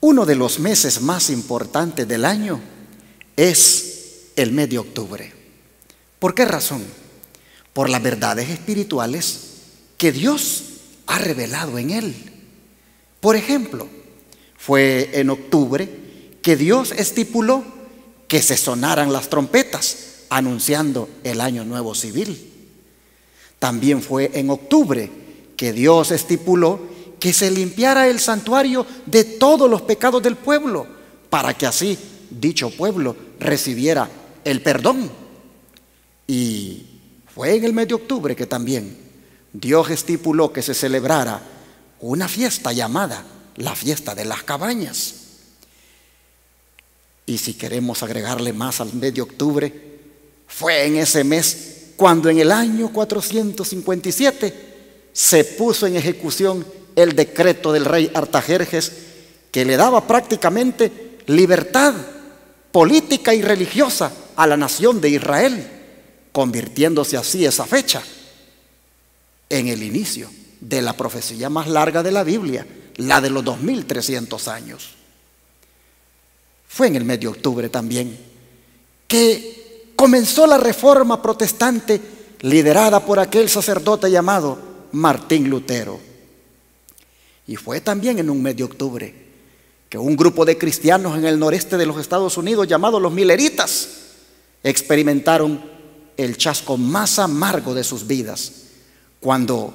Uno de los meses más importantes del año es el mes de octubre. ¿Por qué razón? Por las verdades espirituales que Dios ha revelado en él. Por ejemplo, fue en octubre que Dios estipuló que se sonaran las trompetas anunciando el año nuevo civil. También fue en octubre que Dios estipuló que se limpiara el santuario de todos los pecados del pueblo, para que así dicho pueblo recibiera el perdón. Y fue en el mes de octubre que también Dios estipuló que se celebrara una fiesta llamada la fiesta de las cabañas. Y si queremos agregarle más al mes de octubre, fue en ese mes cuando en el año 457 se puso en ejecución el decreto del rey Artajerjes, que le daba prácticamente libertad política y religiosa a la nación de Israel, convirtiéndose así esa fecha en el inicio de la profecía más larga de la Biblia, la de los 2300 años. Fue en el mes de octubre también que comenzó la reforma protestante liderada por aquel sacerdote llamado Martín Lutero. Y fue también en un mes de octubre que un grupo de cristianos en el noreste de los Estados Unidos, llamados los Milleritas, experimentaron el chasco más amargo de sus vidas, cuando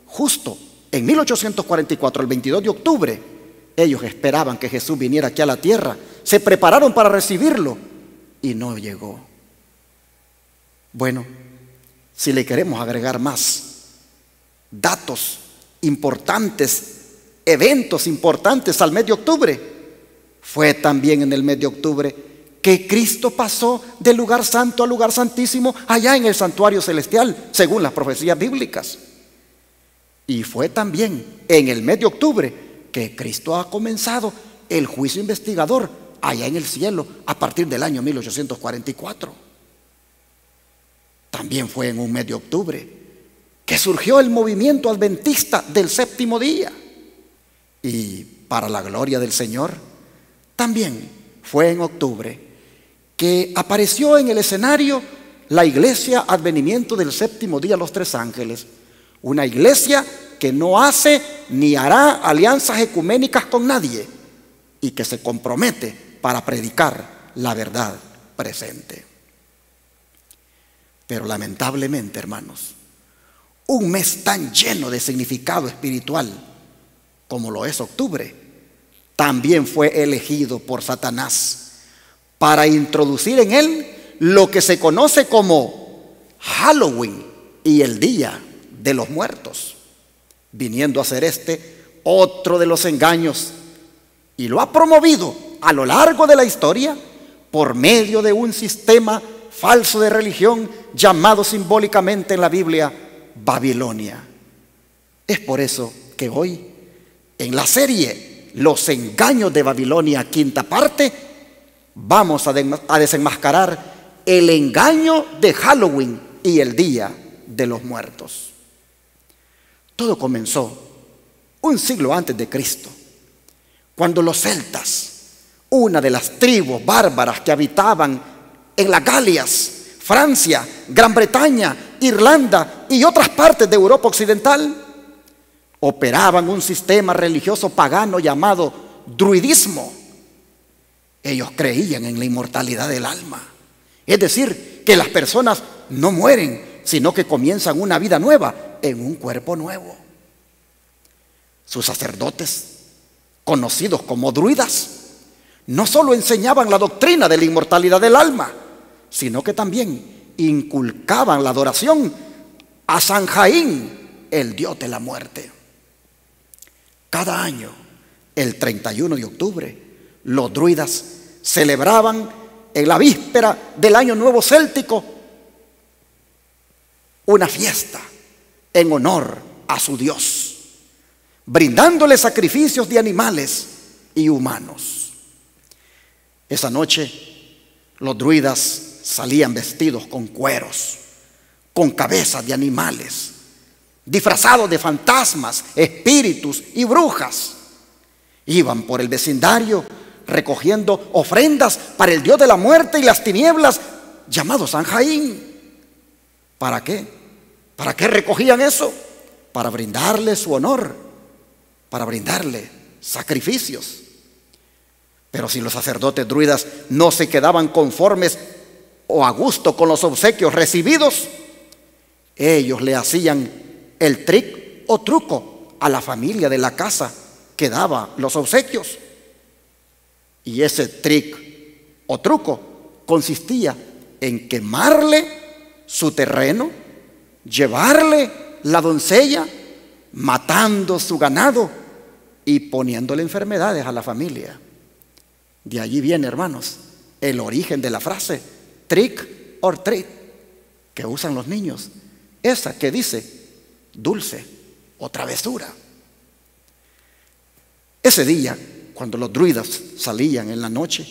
justo en 1844, el 22 de octubre, ellos esperaban que Jesús viniera aquí a la tierra, se prepararon para recibirlo y no llegó. Bueno, si le queremos agregar más datos importantes, eventos importantes al mes de octubre, fue también en el mes de octubre que Cristo pasó del lugar santo al lugar santísimo allá en el santuario celestial, según las profecías bíblicas. Y fue también en el mes de octubre que Cristo ha comenzado el juicio investigador allá en el cielo a partir del año 1844. También fue en un mes de octubre que surgió el movimiento adventista del séptimo día. Y para la gloria del Señor, también fue en octubre que apareció en el escenario la iglesia Advenimiento del Séptimo Día Los Tres Ángeles, una iglesia que no hace ni hará alianzas ecuménicas con nadie y que se compromete para predicar la verdad presente. Pero lamentablemente, hermanos, un mes tan lleno de significado espiritual como lo es octubre, también fue elegido por Satanás para introducir en él lo que se conoce como Halloween y el Día de los Muertos, viniendo a ser este otro de los engaños, y lo ha promovido a lo largo de la historia por medio de un sistema falso de religión llamado simbólicamente en la Biblia Babilonia. Es por eso que hoy, en la serie Los Engaños de Babilonia, quinta parte, vamos a desenmascarar el engaño de Halloween y el Día de los Muertos. Todo comenzó un siglo antes de Cristo, cuando los celtas, una de las tribus bárbaras que habitaban en las Galias, Francia, Gran Bretaña, Irlanda y otras partes de Europa occidental, operaban un sistema religioso pagano llamado druidismo. Ellos creían en la inmortalidad del alma, es decir, que las personas no mueren, sino que comienzan una vida nueva en un cuerpo nuevo. Sus sacerdotes, conocidos como druidas, no solo enseñaban la doctrina de la inmortalidad del alma, sino que también inculcaban la adoración a San Jaín, el dios de la muerte. Cada año, el 31 de octubre, los druidas celebraban en la víspera del Año Nuevo Céltico una fiesta en honor a su dios, brindándole sacrificios de animales y humanos. Esa noche, los druidas salían vestidos con cueros, con cabezas de animales, disfrazados de fantasmas, espíritus y brujas. Iban por el vecindario recogiendo ofrendas para el dios de la muerte y las tinieblas, llamado Samhain. ¿Para qué? ¿Para qué recogían eso? Para brindarle su honor, para brindarle sacrificios. Pero si los sacerdotes druidas no se quedaban conformes o a gusto con los obsequios recibidos, ellos le hacían el trick o truco a la familia de la casa que daba los obsequios. Y ese trick o truco consistía en quemarle su terreno, llevarle la doncella, matando su ganado y poniéndole enfermedades a la familia. De allí viene, hermanos, el origen de la frase trick or treat que usan los niños, esa que dice dulce o travesura. Ese día, cuando los druidas salían en la noche,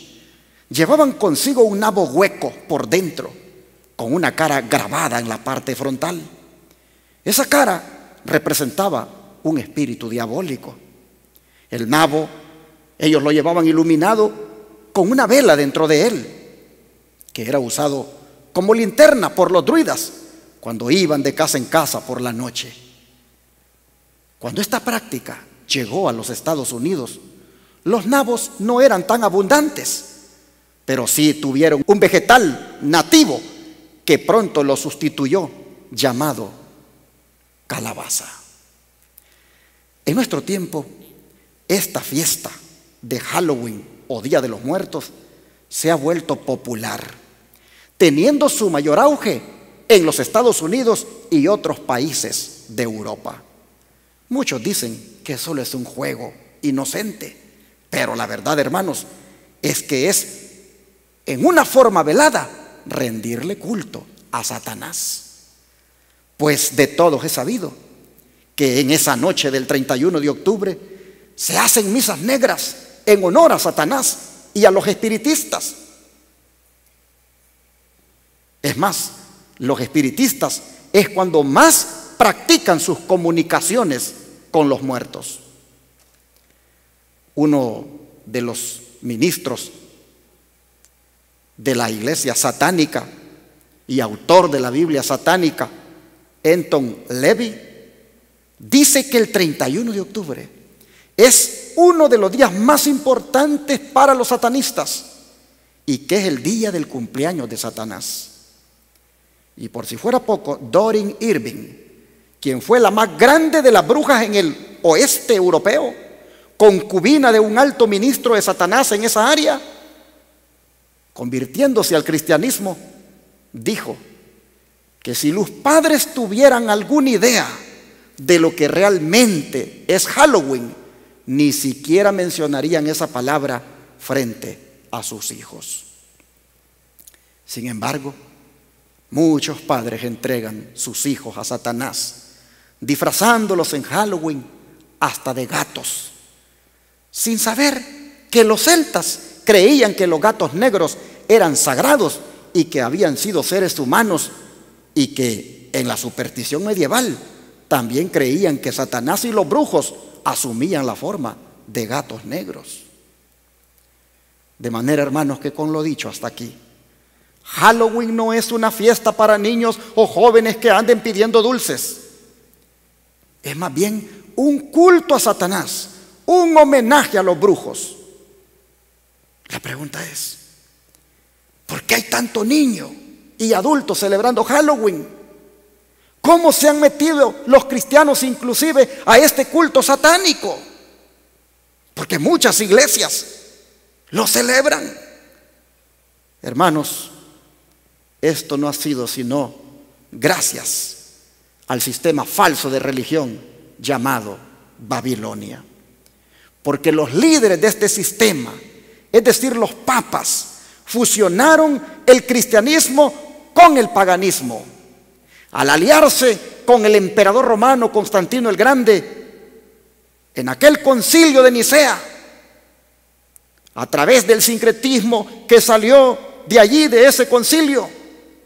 llevaban consigo un nabo hueco por dentro, con una cara grabada en la parte frontal. Esa cara representaba un espíritu diabólico. El nabo, ellos lo llevaban iluminado con una vela dentro de él, que era usado como linterna por los druidas cuando iban de casa en casa por la noche. Cuando esta práctica llegó a los Estados Unidos, los nabos no eran tan abundantes, pero sí tuvieron un vegetal nativo que pronto lo sustituyó, llamado calabaza. En nuestro tiempo, esta fiesta de Halloween o Día de los Muertos se ha vuelto popular, teniendo su mayor auge en los Estados Unidos y otros países de Europa. Muchos dicen que solo es un juego inocente, pero la verdad, hermanos, es que es en una forma velada rendirle culto a Satanás. Pues de todos es sabido que en esa noche del 31 de octubre se hacen misas negras en honor a Satanás y a los espiritistas. Es más, los espiritistas es cuando más practican sus comunicaciones con los muertos. Uno de los ministros de la iglesia satánica y autor de la Biblia satánica, Anton Levy, dice que el 31 de octubre es uno de los días más importantes para los satanistas y que es el día del cumpleaños de Satanás. Y por si fuera poco, Doreen Irving, quien fue la más grande de las brujas en el oeste europeo, concubina de un alto ministro de Satanás en esa área, convirtiéndose al cristianismo, dijo que si los padres tuvieran alguna idea de lo que realmente es Halloween, ni siquiera mencionarían esa palabra frente a sus hijos. Sin embargo, muchos padres entregan sus hijos a Satanás, disfrazándolos en Halloween hasta de gatos, sin saber que los celtas creían que los gatos negros eran sagrados y que habían sido seres humanos, y que en la superstición medieval también creían que Satanás y los brujos asumían la forma de gatos negros. De manera, hermanos, que con lo dicho hasta aquí, Halloween no es una fiesta para niños o jóvenes que anden pidiendo dulces. Es más bien un culto a Satanás, un homenaje a los brujos. La pregunta es, ¿por qué hay tanto niño y adultos celebrando Halloween? ¿Cómo se han metido los cristianos inclusive a este culto satánico? Porque muchas iglesias lo celebran. Hermanos, esto no ha sido sino gracias al sistema falso de religión llamado Babilonia. Porque los líderes de este sistema, es decir, los papas, fusionaron el cristianismo con el paganismo. Al aliarse con el emperador romano Constantino el Grande, en aquel concilio de Nicea, a través del sincretismo que salió de allí, de ese concilio,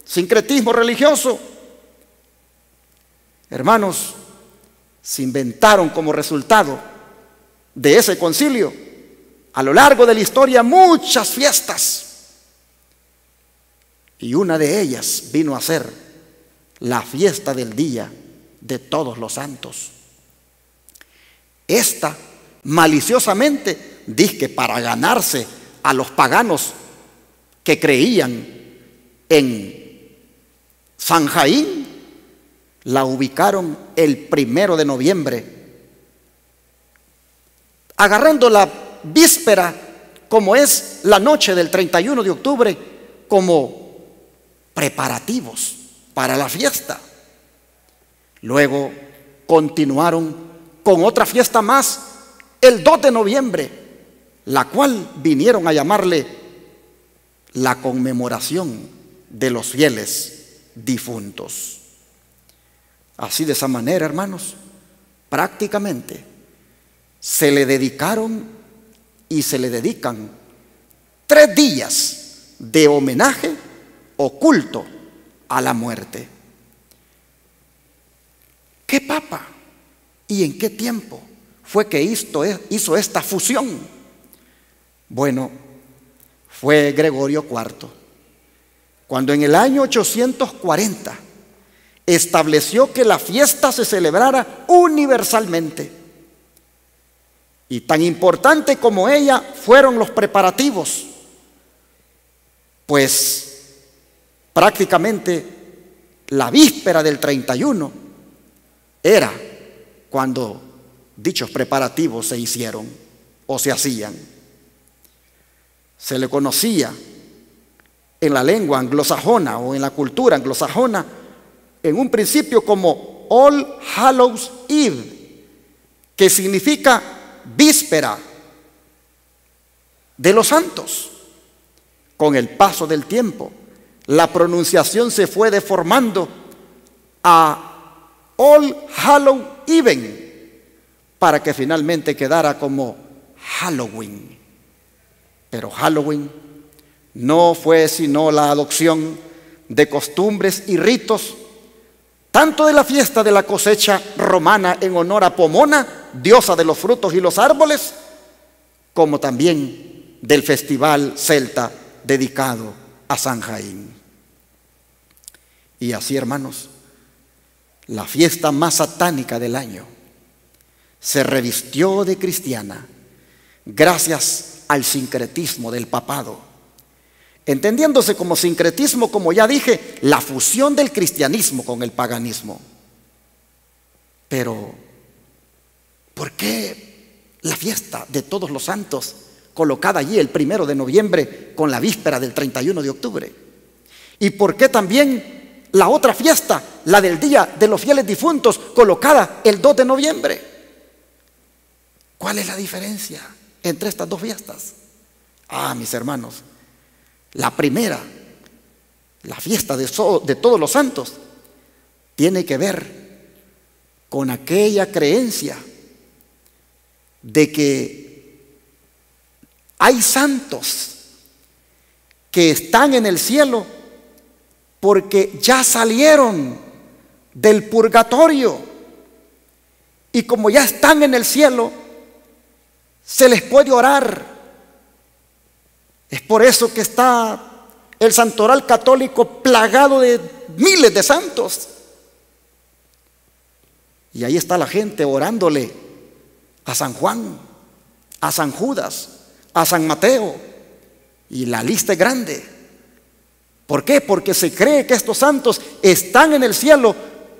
sincretismo religioso, hermanos, se inventaron como resultado de ese concilio a lo largo de la historia muchas fiestas. Y una de ellas vino a ser la fiesta del Día de Todos los Santos. Esta, maliciosamente, dizque para ganarse a los paganos que creían en San Jaín, la ubicaron el 1 de noviembre, agarrando la víspera, como es la noche del 31 de octubre, como preparativos para la fiesta. Luego continuaron con otra fiesta más, el 2 de noviembre, la cual vinieron a llamarle la conmemoración de los fieles difuntos. Así, de esa manera, hermanos, prácticamente se le dedicaron y se le dedican 3 días de homenaje o culto a la muerte. ¿Qué papa y en qué tiempo fue que hizo esta fusión? Bueno, fue Gregorio IV, cuando en el año 840 estableció que la fiesta se celebrara universalmente. Y tan importante como ella fueron los preparativos, pues prácticamente la víspera del 31 era cuando dichos preparativos se hicieron o se hacían. Se le conocía en la lengua anglosajona o en la cultura anglosajona en un principio como All Hallows Eve, que significa víspera de los santos. Con el paso del tiempo, la pronunciación se fue deformando a All Hallow Even, para que finalmente quedara como Halloween. Pero Halloween no fue sino la adopción de costumbres y ritos, tanto de la fiesta de la cosecha romana en honor a Pomona, diosa de los frutos y los árboles, como también del festival celta dedicado a San Jaín. Y así, hermanos, la fiesta más satánica del año se revistió de cristiana gracias al sincretismo del papado, entendiéndose como sincretismo, como ya dije, la fusión del cristianismo con el paganismo. Pero ¿por qué la fiesta de Todos los Santos colocada allí el 1 de noviembre con la víspera del 31 de octubre? ¿Y por qué también la otra fiesta, la del Día de los Fieles Difuntos, colocada el 2 de noviembre? ¿Cuál es la diferencia entre estas dos fiestas? Mis hermanos, la primera, la fiesta de Todos los Santos, tiene que ver con aquella creencia de que hay santos que están en el cielo porque ya salieron del purgatorio, y como ya están en el cielo, se les puede orar. Es por eso que está el santoral católico plagado de miles de santos. Y ahí está la gente orándole a San Juan, a San Judas, a San Mateo, y la lista es grande. ¿Por qué? Porque se cree que estos santos están en el cielo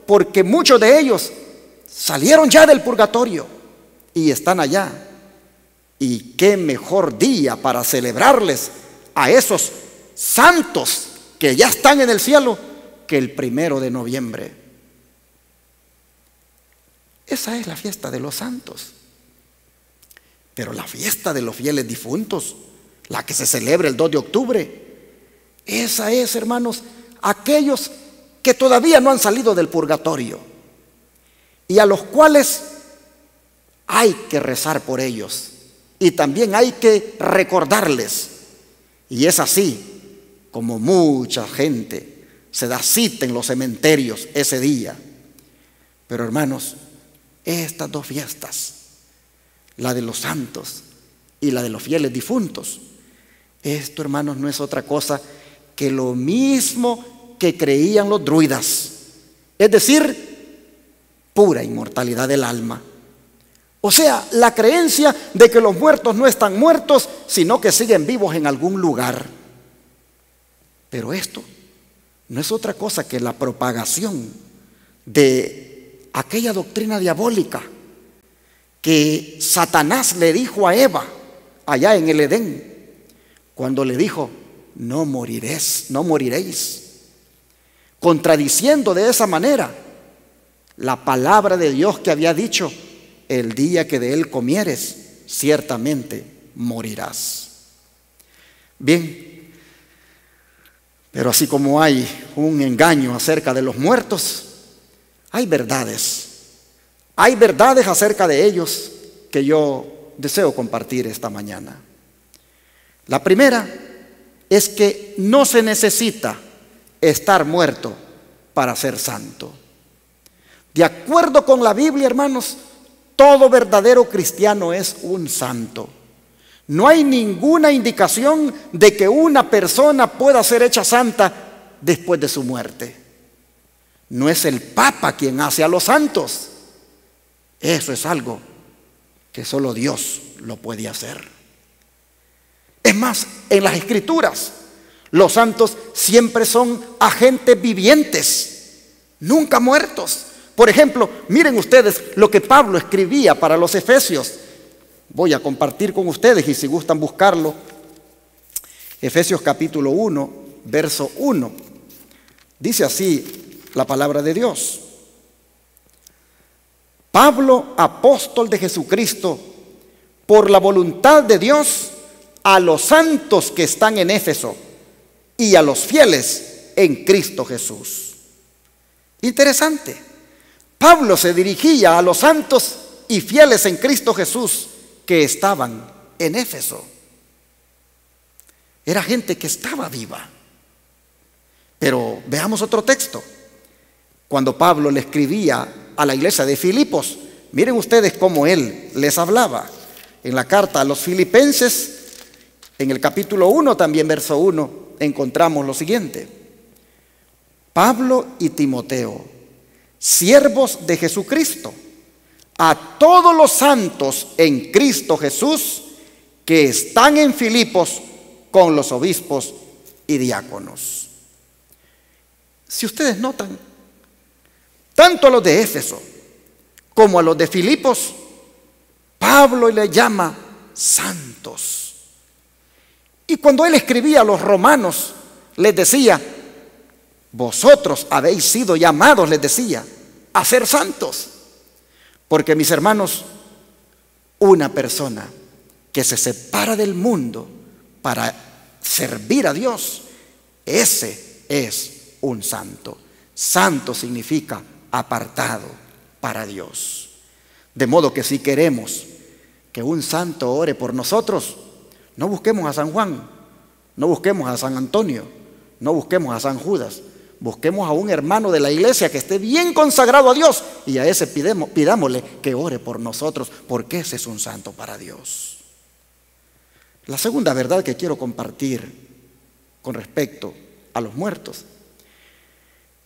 porque muchos de ellos salieron ya del purgatorio y están allá. Y qué mejor día para celebrarles a esos santos que ya están en el cielo que el 1 de noviembre. Esa es la fiesta de los santos. Pero la fiesta de los fieles difuntos, la que se celebra el 2 de octubre, esa es, hermanos, aquellos que todavía no han salido del purgatorio y a los cuales hay que rezar por ellos. Y también hay que recordarles. Y es así como mucha gente se da cita en los cementerios ese día. Pero, hermanos, estas dos fiestas, la de los santos y la de los fieles difuntos. Esto, hermanos, no es otra cosa que lo mismo que creían los druidas, es decir, pura inmortalidad del alma. O sea, la creencia de que los muertos no están muertos, sino que siguen vivos en algún lugar. Pero esto no es otra cosa que la propagación de aquella doctrina diabólica que Satanás le dijo a Eva allá en el Edén, cuando le dijo: no moriréis, contradiciendo de esa manera la palabra de Dios que había dicho: el día que de él comieres, ciertamente morirás. Bien, pero así como hay un engaño acerca de los muertos, hay verdades acerca de ellos que yo deseo compartir esta mañana. La primera es que no se necesita estar muerto para ser santo. De acuerdo con la Biblia, hermanos, todo verdadero cristiano es un santo. No hay ninguna indicación de que una persona pueda ser hecha santa después de su muerte. No es el Papa quien hace a los santos. Eso es algo que solo Dios lo puede hacer. Es más, en las Escrituras, los santos siempre son agentes vivientes, nunca muertos. Por ejemplo, miren ustedes lo que Pablo escribía para los Efesios. Voy a compartir con ustedes, y si gustan buscarlo, Efesios capítulo 1, verso 1. Dice así la palabra de Dios: Pablo, apóstol de Jesucristo, por la voluntad de Dios, a los santos que están en Éfeso y a los fieles en Cristo Jesús. Interesante. Pablo se dirigía a los santos y fieles en Cristo Jesús que estaban en Éfeso. Era gente que estaba viva. Pero veamos otro texto. Cuando Pablo le escribía a la iglesia de Filipos, miren ustedes cómo él les hablaba. En la carta a los Filipenses, en el capítulo 1, también verso 1, encontramos lo siguiente: Pablo y Timoteo, siervos de Jesucristo, a todos los santos en Cristo Jesús que están en Filipos con los obispos y diáconos. Si ustedes notan, tanto a los de Éfeso como a los de Filipos, Pablo le llama santos. Y cuando él escribía a los romanos, les decía: vosotros habéis sido llamados, les decía, a ser santos. Porque, mis hermanos, una persona que se separa del mundo para servir a Dios, ese es un santo. Santo significa apartado para Dios. De modo que si queremos que un santo ore por nosotros, no busquemos a San Juan, no busquemos a San Antonio, no busquemos a San Judas. Busquemos a un hermano de la iglesia que esté bien consagrado a Dios, y a ese pidámosle que ore por nosotros, porque ese es un santo para Dios. La segunda verdad que quiero compartir con respecto a los muertos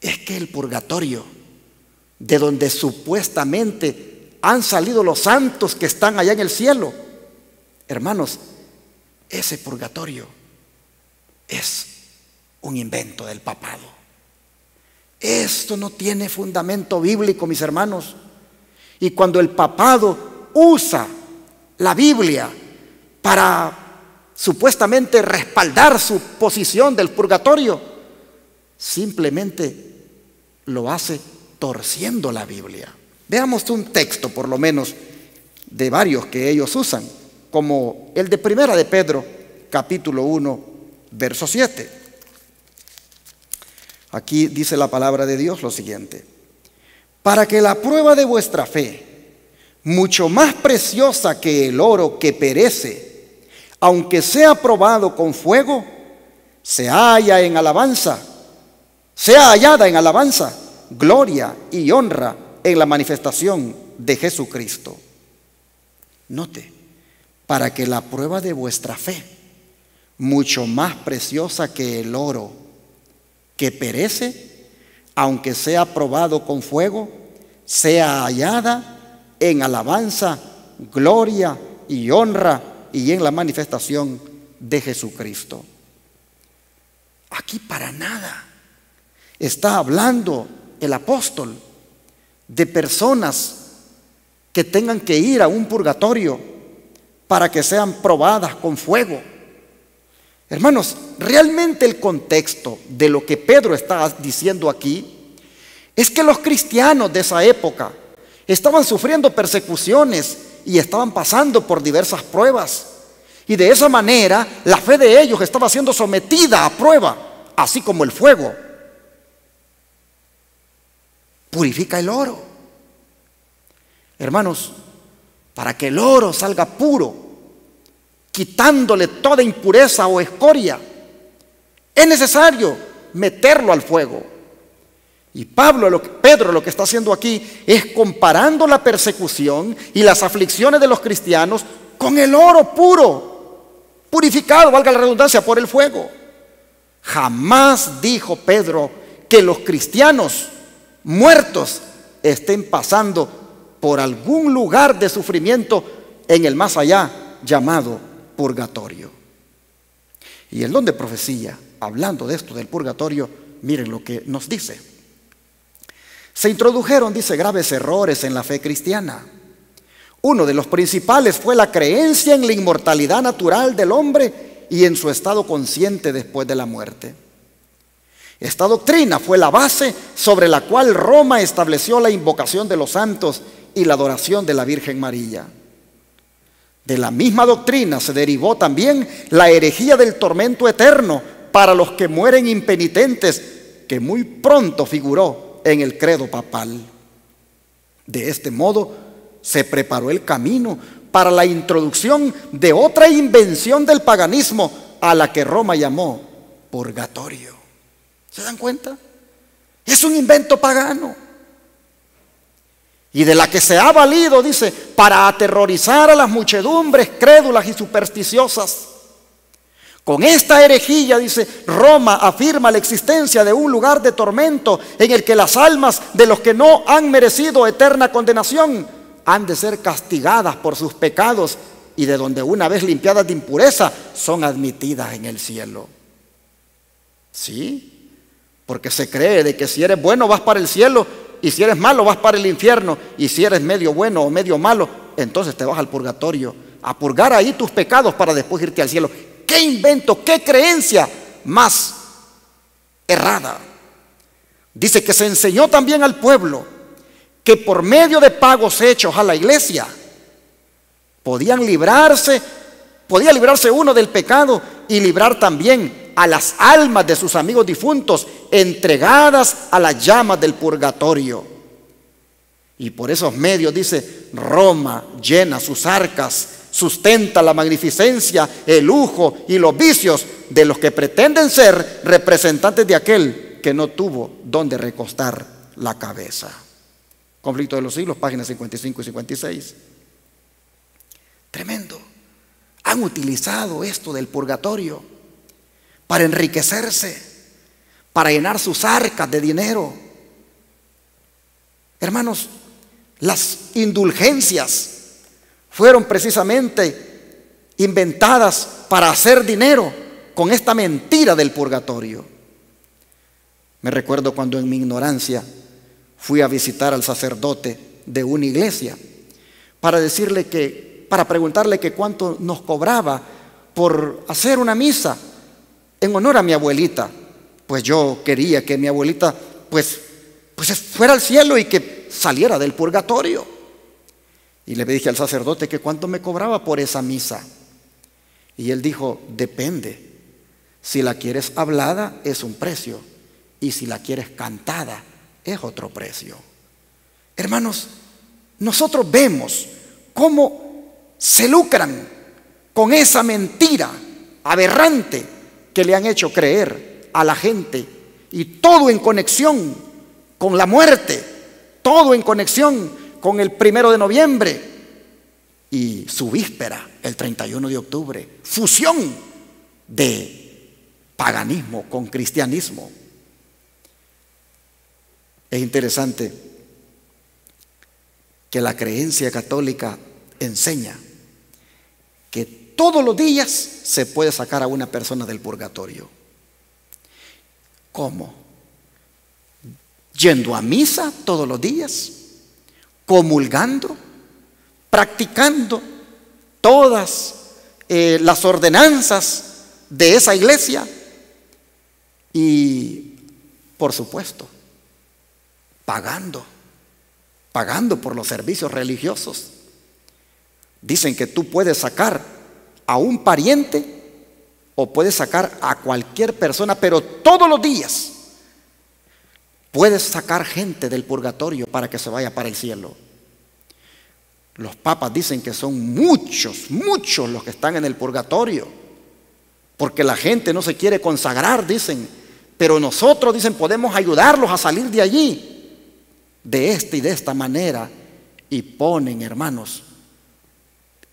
es que el purgatorio, de donde supuestamente han salido los santos que están allá en el cielo, hermanos, ese purgatorio es un invento del papado. Esto no tiene fundamento bíblico, mis hermanos. Y cuando el papado usa la Biblia para supuestamente respaldar su posición del purgatorio, simplemente lo hace torciendo la Biblia. Veamos un texto, por lo menos, de varios que ellos usan, como el de Primera de Pedro, capítulo 1, verso 7. Aquí dice la palabra de Dios lo siguiente: para que la prueba de vuestra fe, mucho más preciosa que el oro que perece, aunque sea probado con fuego, sea hallada en alabanza, gloria y honra en la manifestación de Jesucristo. Note, para que la prueba de vuestra fe, mucho más preciosa que el oro, que perece, aunque sea probado con fuego, sea hallada en alabanza, gloria y honra y en la manifestación de Jesucristo. Aquí para nada está hablando el apóstol de personas que tengan que ir a un purgatorio para que sean probadas con fuego. Hermanos, realmente el contexto de lo que Pedro está diciendo aquí es que los cristianos de esa época estaban sufriendo persecuciones y estaban pasando por diversas pruebas. Y de esa manera la fe de ellos estaba siendo sometida a prueba, así como el fuego purifica el oro. Hermanos, para que el oro salga puro, quitándole toda impureza o escoria, es necesario meterlo al fuego. Y Pedro lo que está haciendo aquí es comparando la persecución y las aflicciones de los cristianos con el oro puro, purificado, valga la redundancia, por el fuego. Jamás dijo Pedro que los cristianos muertos estén pasando por algún lugar de sufrimiento en el más allá llamado purgatorio. Y el don de profecía, hablando de esto del purgatorio, miren lo que nos dice. Se introdujeron, dice, graves errores en la fe cristiana. Uno de los principales fue la creencia en la inmortalidad natural del hombre y en su estado consciente después de la muerte. Esta doctrina fue la base sobre la cual Roma estableció la invocación de los santos y la adoración de la Virgen María. De la misma doctrina se derivó también la herejía del tormento eterno para los que mueren impenitentes, que muy pronto figuró en el credo papal. De este modo se preparó el camino para la introducción de otra invención del paganismo a la que Roma llamó purgatorio. ¿Se dan cuenta? Es un invento pagano. Y de la que se ha valido, dice, para aterrorizar a las muchedumbres crédulas y supersticiosas. Con esta herejía, dice, Roma afirma la existencia de un lugar de tormento en el que las almas de los que no han merecido eterna condenación han de ser castigadas por sus pecados y de donde una vez limpiadas de impureza son admitidas en el cielo. ¿Sí? Porque se cree de que si eres bueno vas para el cielo y si eres malo vas para el infierno, y si eres medio bueno o medio malo, entonces te vas al purgatorio a purgar ahí tus pecados para después irte al cielo. ¡Qué invento, qué creencia más errada! Dice que se enseñó también al pueblo que por medio de pagos hechos a la iglesia podía librarse uno del pecado y librar también a las almas de sus amigos difuntos entregadas a las llamas del purgatorio. Y por esos medios, dice, Roma llena sus arcas, sustenta la magnificencia, el lujo y los vicios de los que pretenden ser representantes de aquel que no tuvo donde recostar la cabeza. Conflicto de los siglos, páginas 55 y 56. Tremendo. Han utilizado esto del purgatorio para enriquecerse, para llenar sus arcas de dinero. Hermanos, las indulgencias fueron precisamente inventadas para hacer dinero con esta mentira del purgatorio. Me recuerdo cuando en mi ignorancia fui a visitar al sacerdote de una iglesia para preguntarle que cuánto nos cobraba por hacer una misa en honor a mi abuelita. Pues yo quería que mi abuelita pues fuera al cielo y que saliera del purgatorio. Y le dije al sacerdote que cuánto me cobraba por esa misa. Y él dijo, depende. Si la quieres hablada es un precio, y si la quieres cantada es otro precio. Hermanos, nosotros vemos cómo se lucran con esa mentira aberrante que le han hecho creer a la gente, y todo en conexión con la muerte, todo en conexión con el 1 de noviembre y su víspera, el 31 de octubre. Fusión de paganismo con cristianismo. Es interesante que la creencia católica enseña que todos los días se puede sacar a una persona del purgatorio. ¿Cómo? Yendo a misa todos los días, comulgando, practicando todas las ordenanzas de esa iglesia y, por supuesto, pagando por los servicios religiosos. Dicen que tú puedes sacar a un pariente o puedes sacar a cualquier persona, pero todos los días puedes sacar gente del purgatorio para que se vaya para el cielo. Los papas dicen que son muchos los que están en el purgatorio, porque la gente no se quiere consagrar, dicen, pero nosotros, dicen, podemos ayudarlos a salir de allí, de esta y de esta manera. Y ponen, hermanos,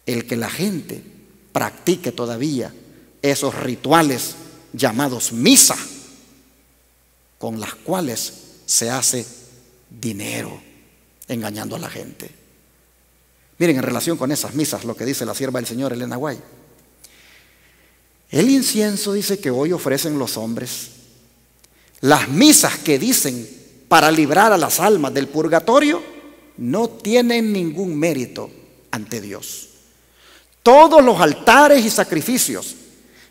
el que la gente practique todavía esos rituales llamados misa, con las cuales se hace dinero engañando a la gente. Miren, en relación con esas misas, lo que dice la sierva del Señor, Elena Guay. El incienso, dice, que hoy ofrecen los hombres, las misas que dicen para librar a las almas del purgatorio, no tienen ningún mérito ante Dios. Todos los altares y sacrificios,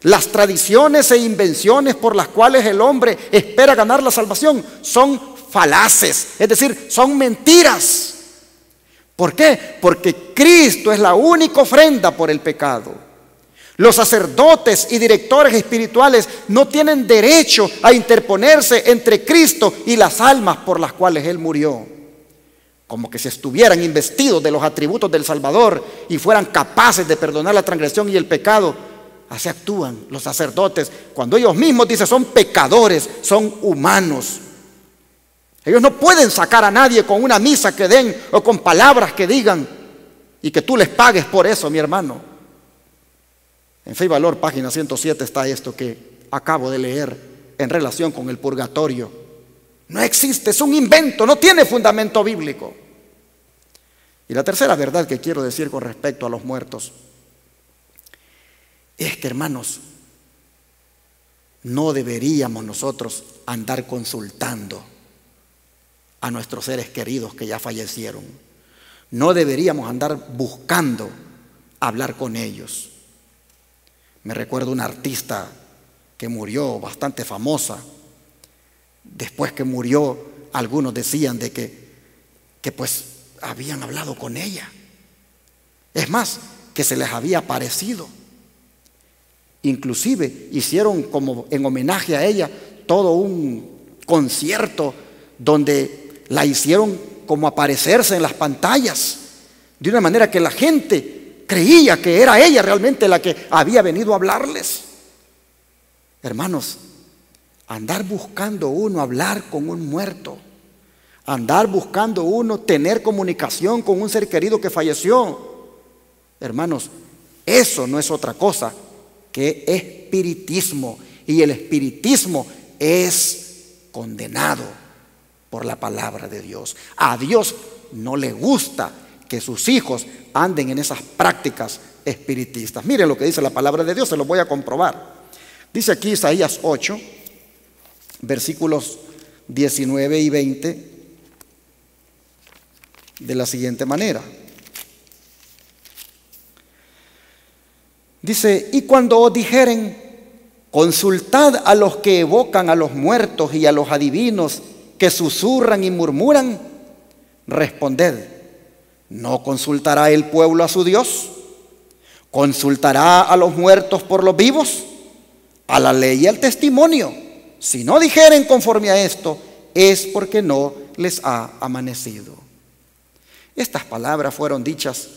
las tradiciones e invenciones por las cuales el hombre espera ganar la salvación, son falaces, es decir, son mentiras. ¿Por qué? Porque Cristo es la única ofrenda por el pecado. Los sacerdotes y directores espirituales no tienen derecho a interponerse entre Cristo y las almas por las cuales Él murió. Como que si estuvieran investidos de los atributos del Salvador y fueran capaces de perdonar la transgresión y el pecado. Así actúan los sacerdotes cuando ellos mismos, dicen, son pecadores, son humanos. Ellos no pueden sacar a nadie con una misa que den o con palabras que digan y que tú les pagues por eso, mi hermano. En Fe y Valor, página 107, está esto que acabo de leer en relación con el purgatorio. No existe, es un invento, no tiene fundamento bíblico. Y la tercera verdad que quiero decir con respecto a los muertos es que, hermanos, no deberíamos nosotros andar consultando a nuestros seres queridos que ya fallecieron. No deberíamos andar buscando hablar con ellos. Me recuerdo una artista que murió, bastante famosa. Después que murió, algunos decían de que pues habían hablado con ella. Es más, que se les había aparecido. Inclusive hicieron como en homenaje a ella todo un concierto donde la hicieron como aparecerse en las pantallas, de una manera que la gente creía que era ella realmente la que había venido a hablarles. Hermanos, andar buscando uno hablar con un muerto, andar buscando uno tener comunicación con un ser querido que falleció, hermanos, eso no es otra cosa que espiritismo. Y el espiritismo es condenado por la palabra de Dios. A Dios no le gusta que sus hijos anden en esas prácticas espiritistas. Miren lo que dice la palabra de Dios, se lo voy a comprobar. Dice aquí Isaías 8, versículos 19 y 20, de la siguiente manera. Dice: y cuando os dijeren, consultad a los que evocan a los muertos y a los adivinos que susurran y murmuran, responded: ¿no consultará el pueblo a su Dios? ¿Consultará a los muertos por los vivos? A la ley y al testimonio. Si no dijeren conforme a esto, es porque no les ha amanecido. Estas palabras fueron dichas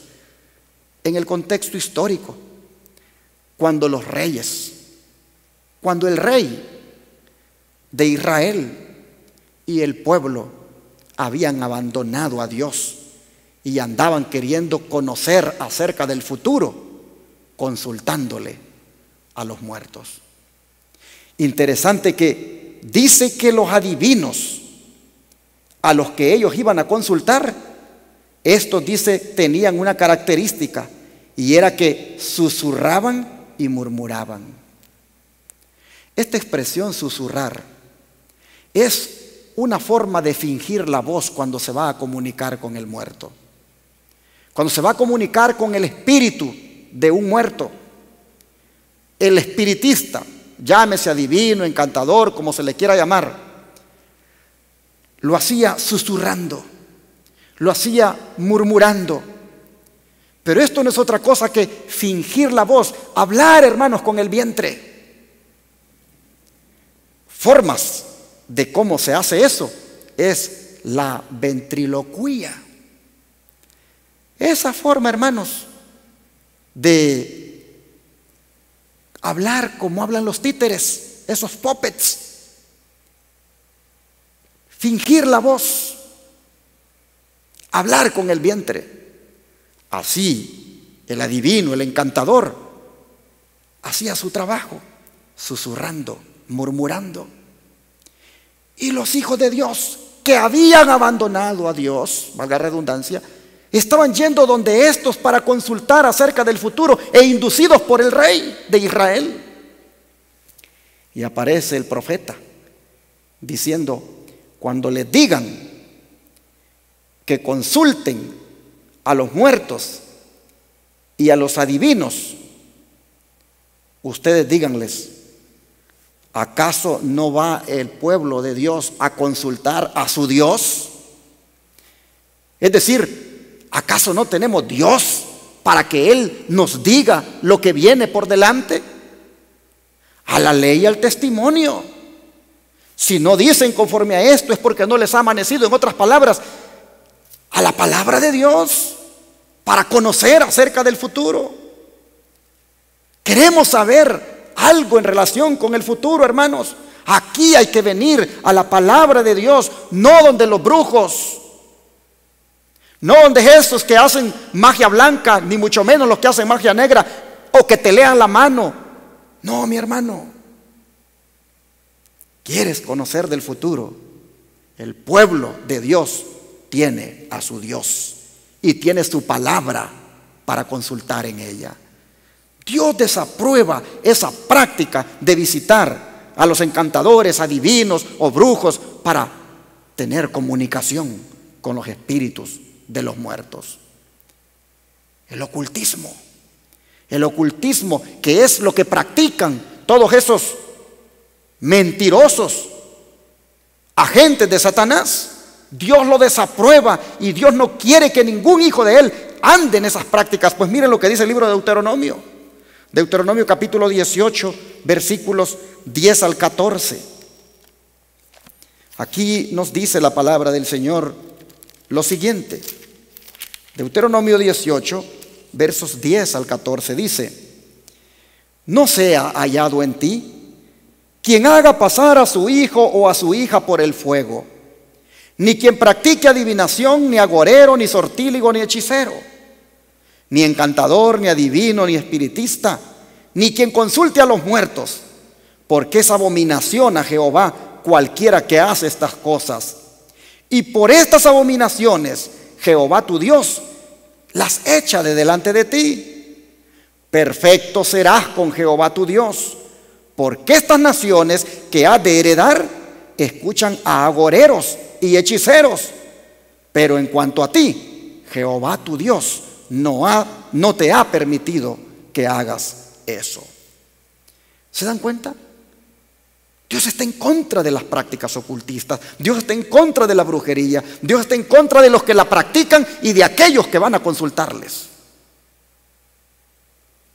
en el contexto histórico, cuando los reyes, cuando el rey de Israel y el pueblo habían abandonado a Dios y andaban queriendo conocer acerca del futuro, consultándole a los muertos. Interesante que dice que los adivinos a los que ellos iban a consultar, estos, dice, tenían una característica, y era que susurraban y murmuraban. Esta expresión susurrar es una forma de fingir la voz cuando se va a comunicar con el muerto. Cuando se va a comunicar con el espíritu de un muerto, el espiritista, llámese adivino, encantador, como se le quiera llamar, lo hacía susurrando, lo hacía murmurando. Pero esto no es otra cosa que fingir la voz, hablar, hermanos, con el vientre. Formas de cómo se hace eso es la ventriloquía. Esa forma, hermanos, de hablar como hablan los títeres, esos puppets, fingir la voz, hablar con el vientre. Así el adivino, el encantador, hacía su trabajo, susurrando, murmurando. Y los hijos de Dios, que habían abandonado a Dios, valga la redundancia, estaban yendo donde estos para consultar acerca del futuro, e inducidos por el rey de Israel. Y aparece el profeta diciendo: cuando les digan que consulten a los muertos y a los adivinos, ustedes díganles: ¿acaso no va el pueblo de Dios a consultar a su Dios? Es decir, ¿acaso no tenemos Dios para que Él nos diga lo que viene por delante? A la ley y al testimonio. Si no dicen conforme a esto, es porque no les ha amanecido, en otras palabras, a la palabra de Dios, para conocer acerca del futuro. Queremos saber algo en relación con el futuro, hermanos. Aquí hay que venir a la palabra de Dios, no donde los brujos, no donde esos que hacen magia blanca, ni mucho menos los que hacen magia negra, o que te lean la mano. No, mi hermano. ¿Quieres conocer del futuro? El pueblo de Dios tiene a su Dios y tiene su palabra para consultar en ella. Dios desaprueba esa práctica de visitar a los encantadores, adivinos o brujos para tener comunicación con los espíritus de los muertos. El ocultismo, que es lo que practican todos esos mentirosos agentes de Satanás, Dios lo desaprueba y Dios no quiere que ningún hijo de Él ande en esas prácticas. Pues miren lo que dice el libro de Deuteronomio. Deuteronomio capítulo 18, versículos 10 al 14. Aquí nos dice la palabra del Señor lo siguiente. Deuteronomio 18, versos 10 al 14 dice: no sea hallado en ti quien haga pasar a su hijo o a su hija por el fuego, ni quien practique adivinación, ni agorero, ni sortíligo, ni hechicero, ni encantador, ni adivino, ni espiritista, ni quien consulte a los muertos, porque es abominación a Jehová cualquiera que hace estas cosas. Y por estas abominaciones Jehová tu Dios las echa de delante de ti. Perfecto serás con Jehová tu Dios, porque estas naciones que has de heredar escuchan a agoreros y hechiceros, pero en cuanto a ti, Jehová tu Dios no te ha permitido que hagas eso. ¿Se dan cuenta? Dios está en contra de las prácticas ocultistas. Dios está en contra de la brujería. Dios está en contra de los que la practican y de aquellos que van a consultarles.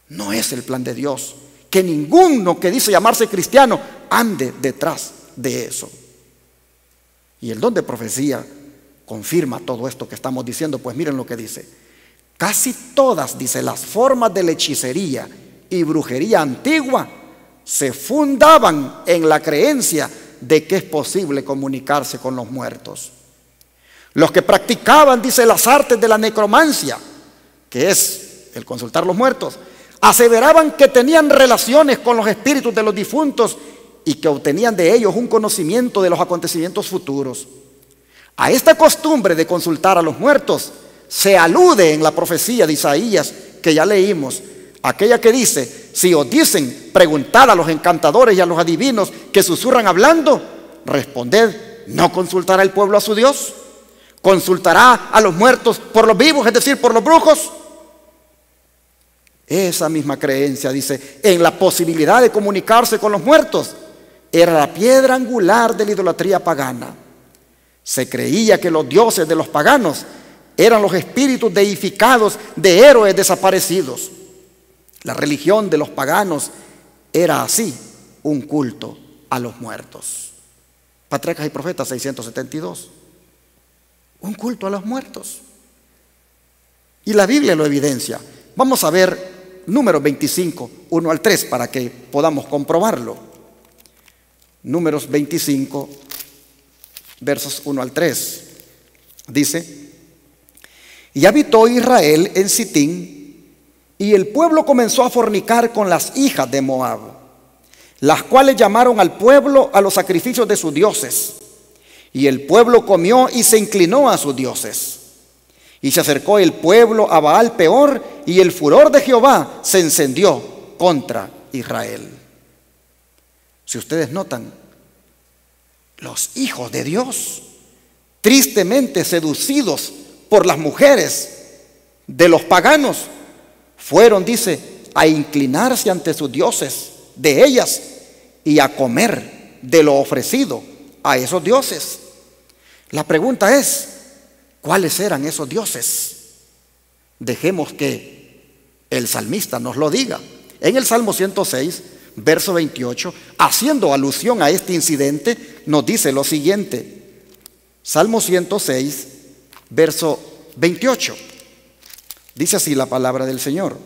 No es el plan de Dios que ninguno que dice llamarse cristiano ande detrás de eso. Y el don de profecía confirma todo esto que estamos diciendo. Pues miren lo que dice: casi todas, dice, las formas de la hechicería y brujería antigua se fundaban en la creencia de que es posible comunicarse con los muertos. Los que practicaban, dice, las artes de la necromancia, que es el consultar los muertos, aseveraban que tenían relaciones con los espíritus de los difuntos y que obtenían de ellos un conocimiento de los acontecimientos futuros. A esta costumbre de consultar a los muertos se alude en la profecía de Isaías que ya leímos, aquella que dice: si os dicen, preguntad a los encantadores y a los adivinos que susurran hablando, responded, ¿no consultará el pueblo a su Dios? ¿Consultará a los muertos por los vivos, es decir, por los brujos? Esa misma creencia, dice, en la posibilidad de comunicarse con los muertos, era la piedra angular de la idolatría pagana. Se creía que los dioses de los paganos eran los espíritus deificados de héroes desaparecidos. La religión de los paganos era así, un culto a los muertos. Patriarcas y Profetas 672. Un culto a los muertos. Y la Biblia lo evidencia. Vamos a ver Números 25, 1 al 3, para que podamos comprobarlo. Números 25, versos 1 al 3. Dice: y habitó Israel en Sitín, y el pueblo comenzó a fornicar con las hijas de Moab, las cuales llamaron al pueblo a los sacrificios de sus dioses. Y el pueblo comió y se inclinó a sus dioses. Y se acercó el pueblo a Baal Peor, y el furor de Jehová se encendió contra Israel. Si ustedes notan, los hijos de Dios, tristemente seducidos por las mujeres de los paganos, fueron, dice, a inclinarse ante sus dioses de ellas y a comer de lo ofrecido a esos dioses. La pregunta es, ¿cuáles eran esos dioses? Dejemos que el salmista nos lo diga. En el Salmo 106, verso 28, haciendo alusión a este incidente, nos dice lo siguiente. Salmo 106, verso 28. Dice así la palabra del Señor: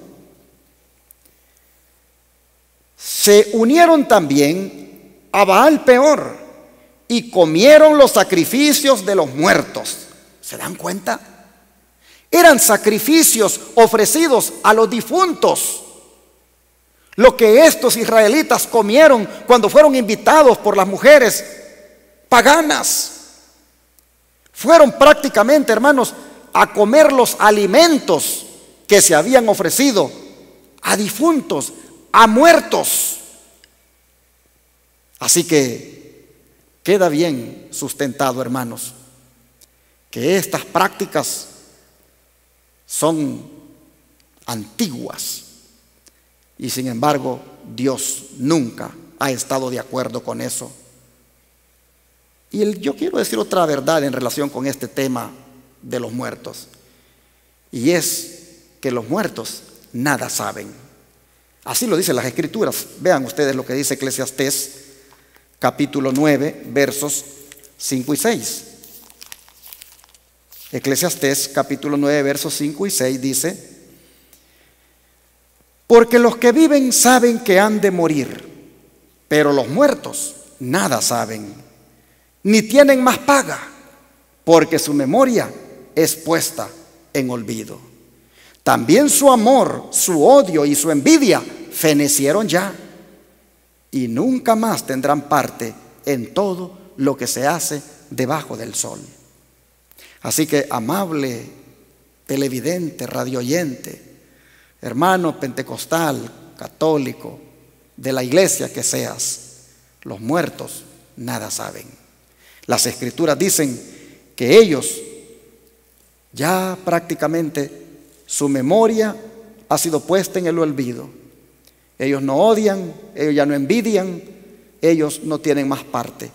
se unieron también a Baal Peor y comieron los sacrificios de los muertos. ¿Se dan cuenta? Eran sacrificios ofrecidos a los difuntos. Lo que estos israelitas comieron cuando fueron invitados por las mujeres paganas. Fueron prácticamente, hermanos, a comer los alimentos que se habían ofrecido a difuntos, a muertos. Así que queda bien sustentado, hermanos, que estas prácticas son antiguas y sin embargo Dios nunca ha estado de acuerdo con eso. Y yo quiero decir otra verdad en relación con este tema de los muertos, y es que los muertos nada saben. Así lo dicen las Escrituras. Vean ustedes lo que dice Eclesiastés capítulo 9, versos 5 y 6. Eclesiastés capítulo 9, versos 5 y 6 dice: porque los que viven saben que han de morir, pero los muertos nada saben, ni tienen más paga, porque su memoria es puesta en olvido. También su amor, su odio y su envidia fenecieron ya, y nunca más tendrán parte en todo lo que se hace debajo del sol. Así que, amable televidente, radioyente, hermano pentecostal, católico, de la iglesia que seas, los muertos nada saben. Las Escrituras dicen que ellos ya prácticamente su memoria ha sido puesta en el olvido. Ellos no odian, ellos ya no envidian, ellos no tienen más parte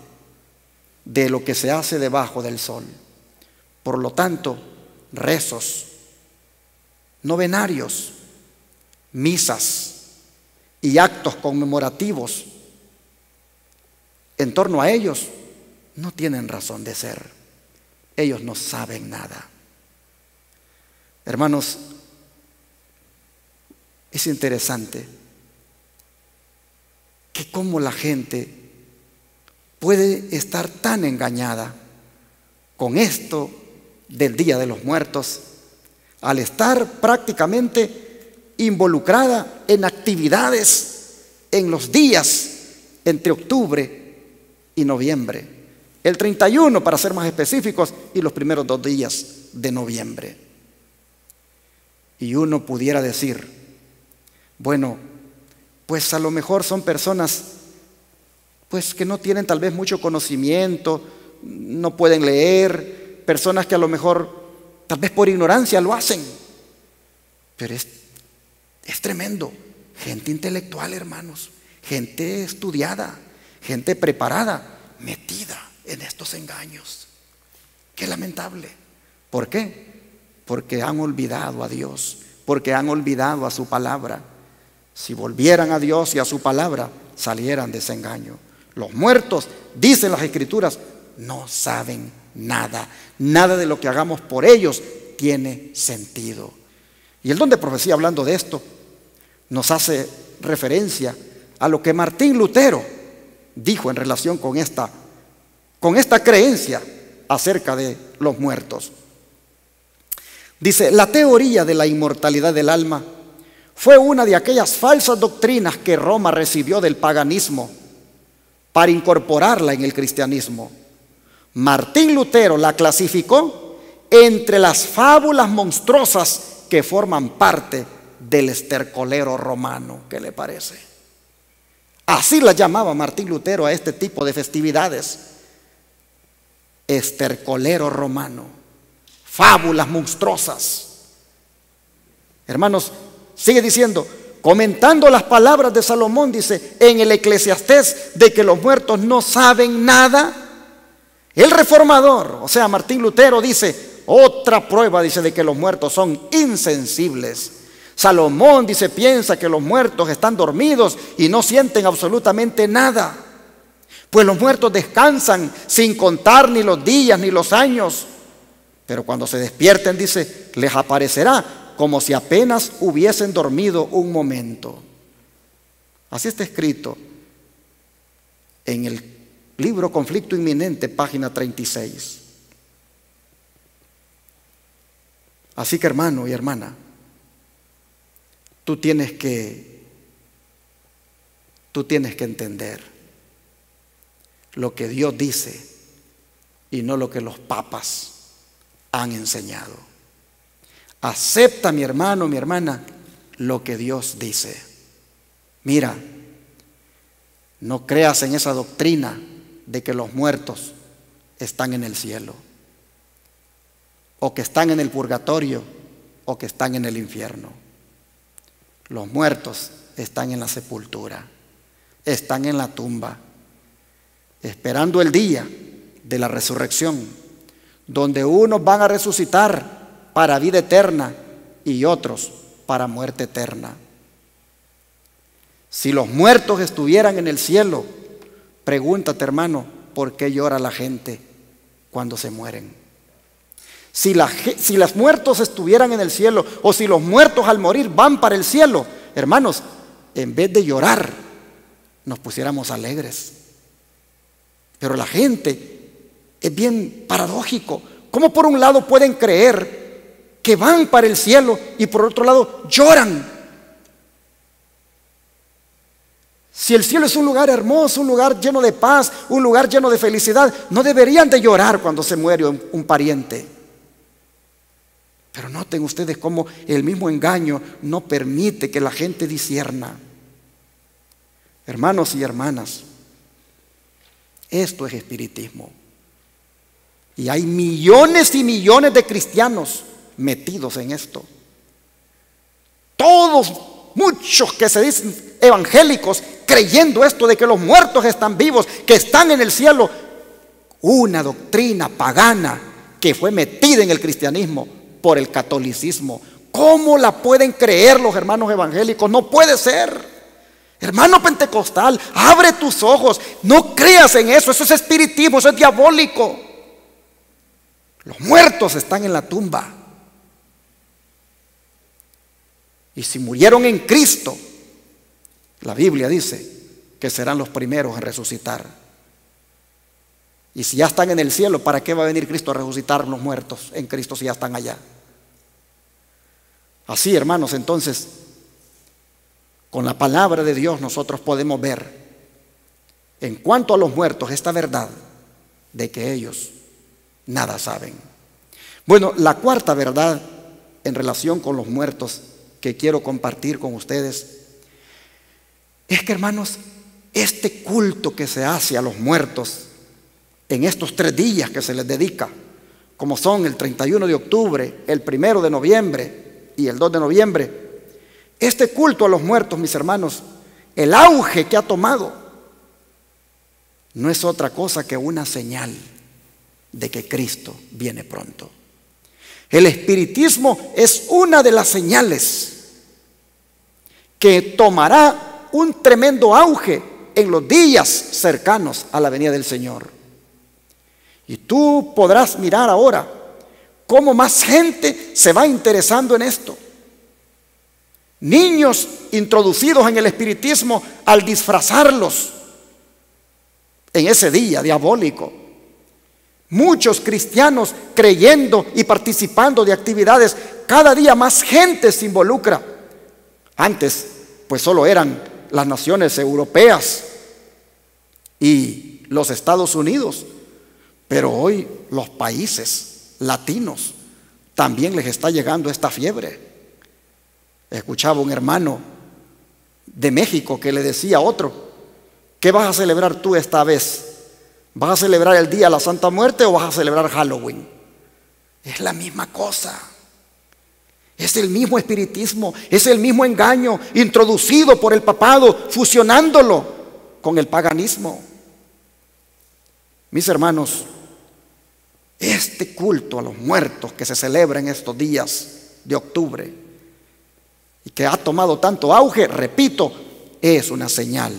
de lo que se hace debajo del sol. Por lo tanto, rezos, novenarios, misas y actos conmemorativos en torno a ellos no tienen razón de ser. Ellos no saben nada. Hermanos, es interesante que cómo la gente puede estar tan engañada con esto del Día de los Muertos, al estar prácticamente involucrada en actividades en los días entre octubre y noviembre, el 31 para ser más específicos y los primeros 2 días de noviembre. Y uno pudiera decir, bueno, pues a lo mejor son personas pues que no tienen tal vez mucho conocimiento, no pueden leer, personas que a lo mejor tal vez por ignorancia lo hacen. Pero es tremendo. Gente intelectual, hermanos, gente estudiada, gente preparada, metida en estos engaños. Qué lamentable. ¿Por qué? Porque han olvidado a Dios, porque han olvidado a su palabra. Si volvieran a Dios y a su palabra, salieran de ese engaño. Los muertos, dicen las Escrituras, no saben nada. Nada de lo que hagamos por ellos tiene sentido. Y el don de profecía, hablando de esto, nos hace referencia a lo que Martín Lutero dijo en relación con esta creencia acerca de los muertos. Dice, la teoría de la inmortalidad del alma fue una de aquellas falsas doctrinas que Roma recibió del paganismo para incorporarla en el cristianismo. Martín Lutero la clasificó entre las fábulas monstruosas que forman parte del estercolero romano. ¿Qué le parece? Así la llamaba Martín Lutero a este tipo de festividades. Estercolero romano, fábulas monstruosas. Hermanos, sigue diciendo, comentando las palabras de Salomón, dice en el Eclesiastés, de que los muertos no saben nada. El reformador, o sea Martín Lutero, dice otra prueba, dice, de que los muertos son insensibles. Salomón, dice, piensa que los muertos están dormidos y no sienten absolutamente nada, pues los muertos descansan sin contar ni los días ni los años, pero cuando se despierten, dice, les aparecerá como si apenas hubiesen dormido un momento. Así está escrito en el libro Conflicto Inminente, página 36. Así que, hermano y hermana, tú tienes que entender lo que Dios dice y no lo que los papas han enseñado. Acepta, mi hermano, mi hermana, lo que Dios dice. Mira, no creas en esa doctrina de que los muertos están en el cielo, o que están en el purgatorio, o que están en el infierno. Los muertos están en la sepultura, están en la tumba, esperando el día de la resurrección, donde unos van a resucitar para vida eterna y otros para muerte eterna. Si los muertos estuvieran en el cielo, pregúntate, hermano, ¿por qué llora la gente cuando se mueren? Si los muertos estuvieran en el cielo, o si los muertos al morir van para el cielo, hermanos, en vez de llorar, nos pusiéramos alegres. Pero la gente es bien paradójico. ¿Cómo por un lado pueden creer que van para el cielo y por otro lado lloran? Si el cielo es un lugar hermoso, un lugar lleno de paz, un lugar lleno de felicidad, no deberían de llorar cuando se muere un pariente. Pero noten ustedes cómo el mismo engaño no permite que la gente discierna. Hermanos y hermanas, esto es espiritismo. Y hay millones y millones de cristianos metidos en esto. Todos, muchos que se dicen evangélicos, creyendo esto de que los muertos están vivos, que están en el cielo. Una doctrina pagana que fue metida en el cristianismo por el catolicismo. ¿Cómo la pueden creer los hermanos evangélicos? No puede ser. Hermano pentecostal, abre tus ojos, no creas en eso, eso es espiritismo, eso es diabólico. Los muertos están en la tumba. Y si murieron en Cristo, la Biblia dice que serán los primeros en resucitar. Y si ya están en el cielo, ¿para qué va a venir Cristo a resucitar los muertos en Cristo si ya están allá? Así, hermanos, entonces, con la palabra de Dios nosotros podemos ver en cuanto a los muertos esta verdad de que ellos nada saben. Bueno, la cuarta verdad en relación con los muertos que quiero compartir con ustedes es que, hermanos, este culto que se hace a los muertos en estos 3 días que se les dedica, como son el 31 de octubre, el 1 de noviembre y el 2 de noviembre, este culto a los muertos, mis hermanos, el auge que ha tomado, no es otra cosa que una señal de que Cristo viene pronto. El espiritismo es una de las señales que tomará un tremendo auge en los días cercanos a la venida del Señor. Y tú podrás mirar ahora cómo más gente se va interesando en esto. Niños introducidos en el espiritismo al disfrazarlos en ese día diabólico. Muchos cristianos creyendo y participando de actividades. Cada día más gente se involucra. Antes, pues solo eran las naciones europeas y los Estados Unidos. Pero hoy los países latinos también les está llegando esta fiebre. Escuchaba un hermano de México que le decía a otro: ¿qué vas a celebrar tú esta vez? ¿Vas a celebrar el día de la Santa Muerte o vas a celebrar Halloween? Es la misma cosa. Es el mismo espiritismo, es el mismo engaño introducido por el papado, fusionándolo con el paganismo. Mis hermanos, este culto a los muertos que se celebra en estos días de octubre y que ha tomado tanto auge, repito, es una señal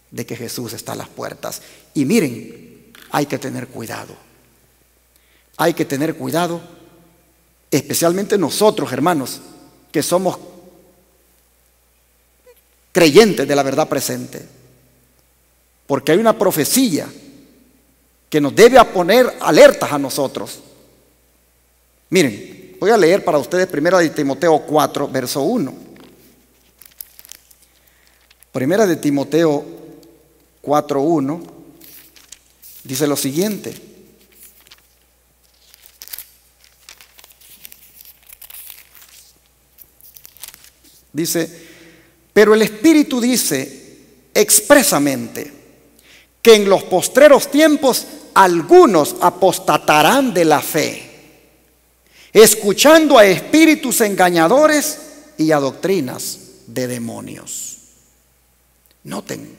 de que Jesús está a las puertas. Y miren, hay que tener cuidado. Hay que tener cuidado, especialmente nosotros, hermanos, que somos creyentes de la verdad presente. Porque hay una profecía que nos debe poner alertas a nosotros. Miren, voy a leer para ustedes 1 de Timoteo 4, verso 1. 1 de Timoteo 4:1 dice lo siguiente: dice, pero el Espíritu dice expresamente que en los postreros tiempos algunos apostatarán de la fe, escuchando a espíritus engañadores y a doctrinas de demonios. Noten,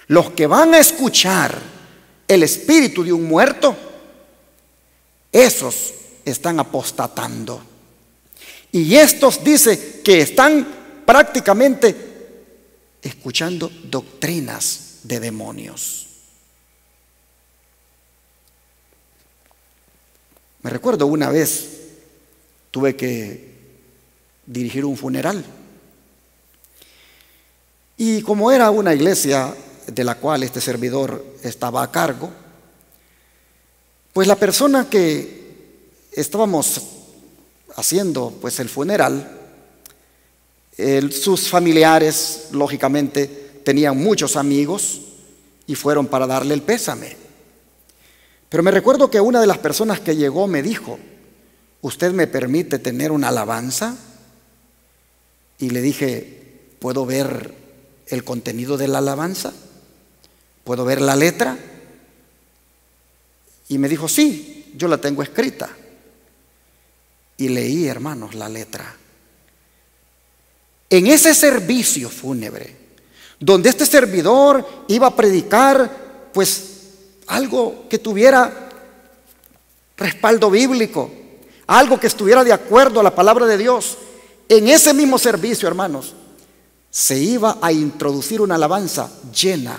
los que van a escuchar el espíritu de un muerto, esos están apostatando. Y estos dice que están prácticamente escuchando doctrinas de demonios. Me recuerdo una vez tuve que dirigir un funeral. Y como era una iglesia de la cual este servidor estaba a cargo, pues la persona que estábamos haciendo pues el funeral, sus familiares lógicamente tenían muchos amigos y fueron para darle el pésame. Pero me recuerdo que una de las personas que llegó me dijo: ¿usted me permite tener una alabanza? Y le dije: ¿puedo ver el contenido de la alabanza? ¿Puedo ver la letra? Y me dijo: sí, yo la tengo escrita. Y leí, hermanos, la letra. En ese servicio fúnebre, donde este servidor iba a predicar, pues algo que tuviera respaldo bíblico, algo que estuviera de acuerdo a la palabra de Dios, en ese mismo servicio, hermanos, se iba a introducir una alabanza llena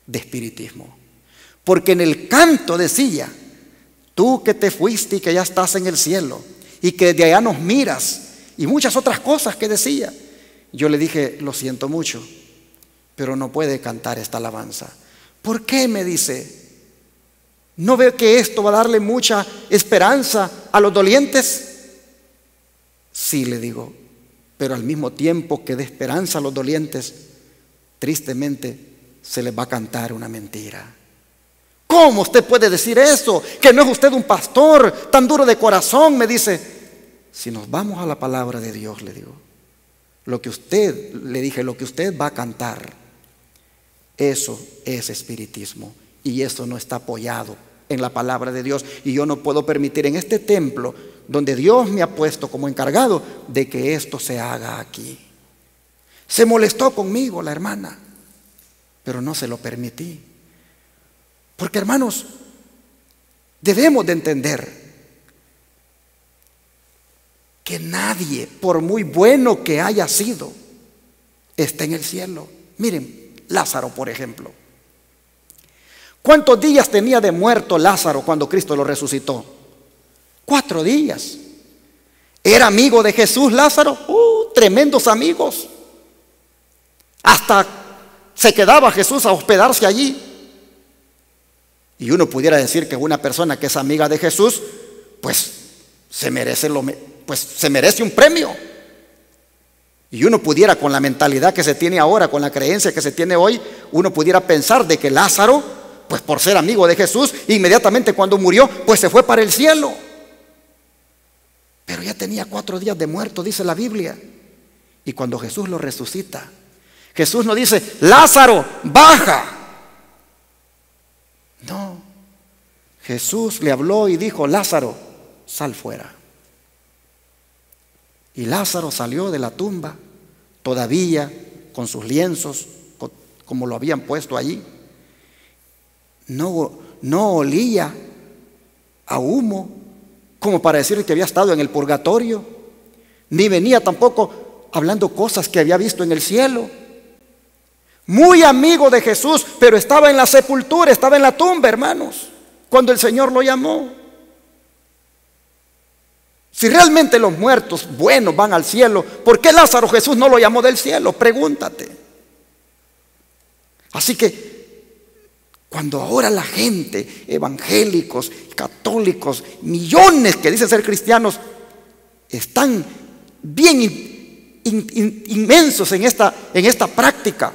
de espiritismo. Porque en el canto decía: tú que te fuiste y que ya estás en el cielo y que de allá nos miras, y muchas otras cosas que decía. Yo le dije: lo siento mucho, pero no puede cantar esta alabanza. ¿Por qué? Me dice. ¿No ve que esto va a darle mucha esperanza a los dolientes? Sí, le digo, pero al mismo tiempo que dé esperanza a los dolientes, tristemente se les va a cantar una mentira. ¿Cómo usted puede decir eso? Que no es usted un pastor tan duro de corazón, me dice. Si nos vamos a la palabra de Dios, le digo, lo que usted va a cantar, eso es espiritismo, y eso no está apoyado en la palabra de Dios. Y yo no puedo permitir en este templo, donde Dios me ha puesto como encargado, de que esto se haga aquí. Se molestó conmigo la hermana, pero no se lo permití. Porque, hermanos, debemos de entender que nadie, por muy bueno que haya sido, está en el cielo. Miren, Lázaro, por ejemplo. ¿Cuántos días tenía de muerto Lázaro cuando Cristo lo resucitó? 4 días. ¿Era amigo de Jesús Lázaro? Tremendos amigos. Hasta se quedaba Jesús a hospedarse allí. Y uno pudiera decir que una persona que es amiga de Jesús, pues se merece un premio. Y uno pudiera, con la mentalidad que se tiene ahora, con la creencia que se tiene hoy, uno pudiera pensar de que Lázaro, pues por ser amigo de Jesús, inmediatamente cuando murió, pues se fue para el cielo. Pero ya tenía 4 días de muerto, dice la Biblia. Y cuando Jesús lo resucita, Jesús no dice: Lázaro, baja. No, Jesús le habló y dijo: Lázaro, sal fuera. Y Lázaro salió de la tumba, todavía con sus lienzos, como lo habían puesto allí. No olía a humo, como para decir que había estado en el purgatorio, ni venía tampoco hablando cosas que había visto en el cielo. Muy amigo de Jesús, pero estaba en la sepultura, estaba en la tumba, hermanos, cuando el Señor lo llamó. Si realmente los muertos buenos van al cielo, ¿por qué Lázaro Jesús no lo llamó del cielo? Pregúntate. Así que cuando ahora la gente, evangélicos, católicos, millones que dicen ser cristianos, están bien inmensos en esta práctica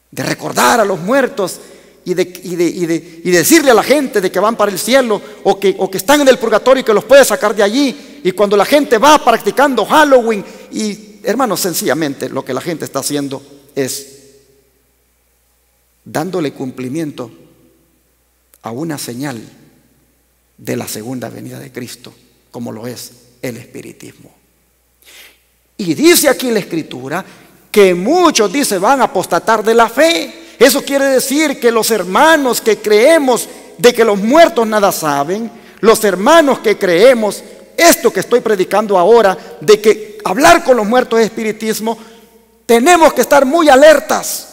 de recordar a los muertos y decirle a la gente de que van para el cielo, o que están en el purgatorio y que los puede sacar de allí. Y cuando la gente va practicando Halloween, y hermanos, sencillamente lo que la gente está haciendo es dándole cumplimiento a una señal de la segunda venida de Cristo, como lo es el espiritismo. Y dice aquí la Escritura que muchos, dice, van a apostatar de la fe. Eso quiere decir que los hermanos que creemos de que los muertos nada saben, los hermanos que creemos esto que estoy predicando ahora, de que hablar con los muertos es espiritismo, tenemos que estar muy alertas,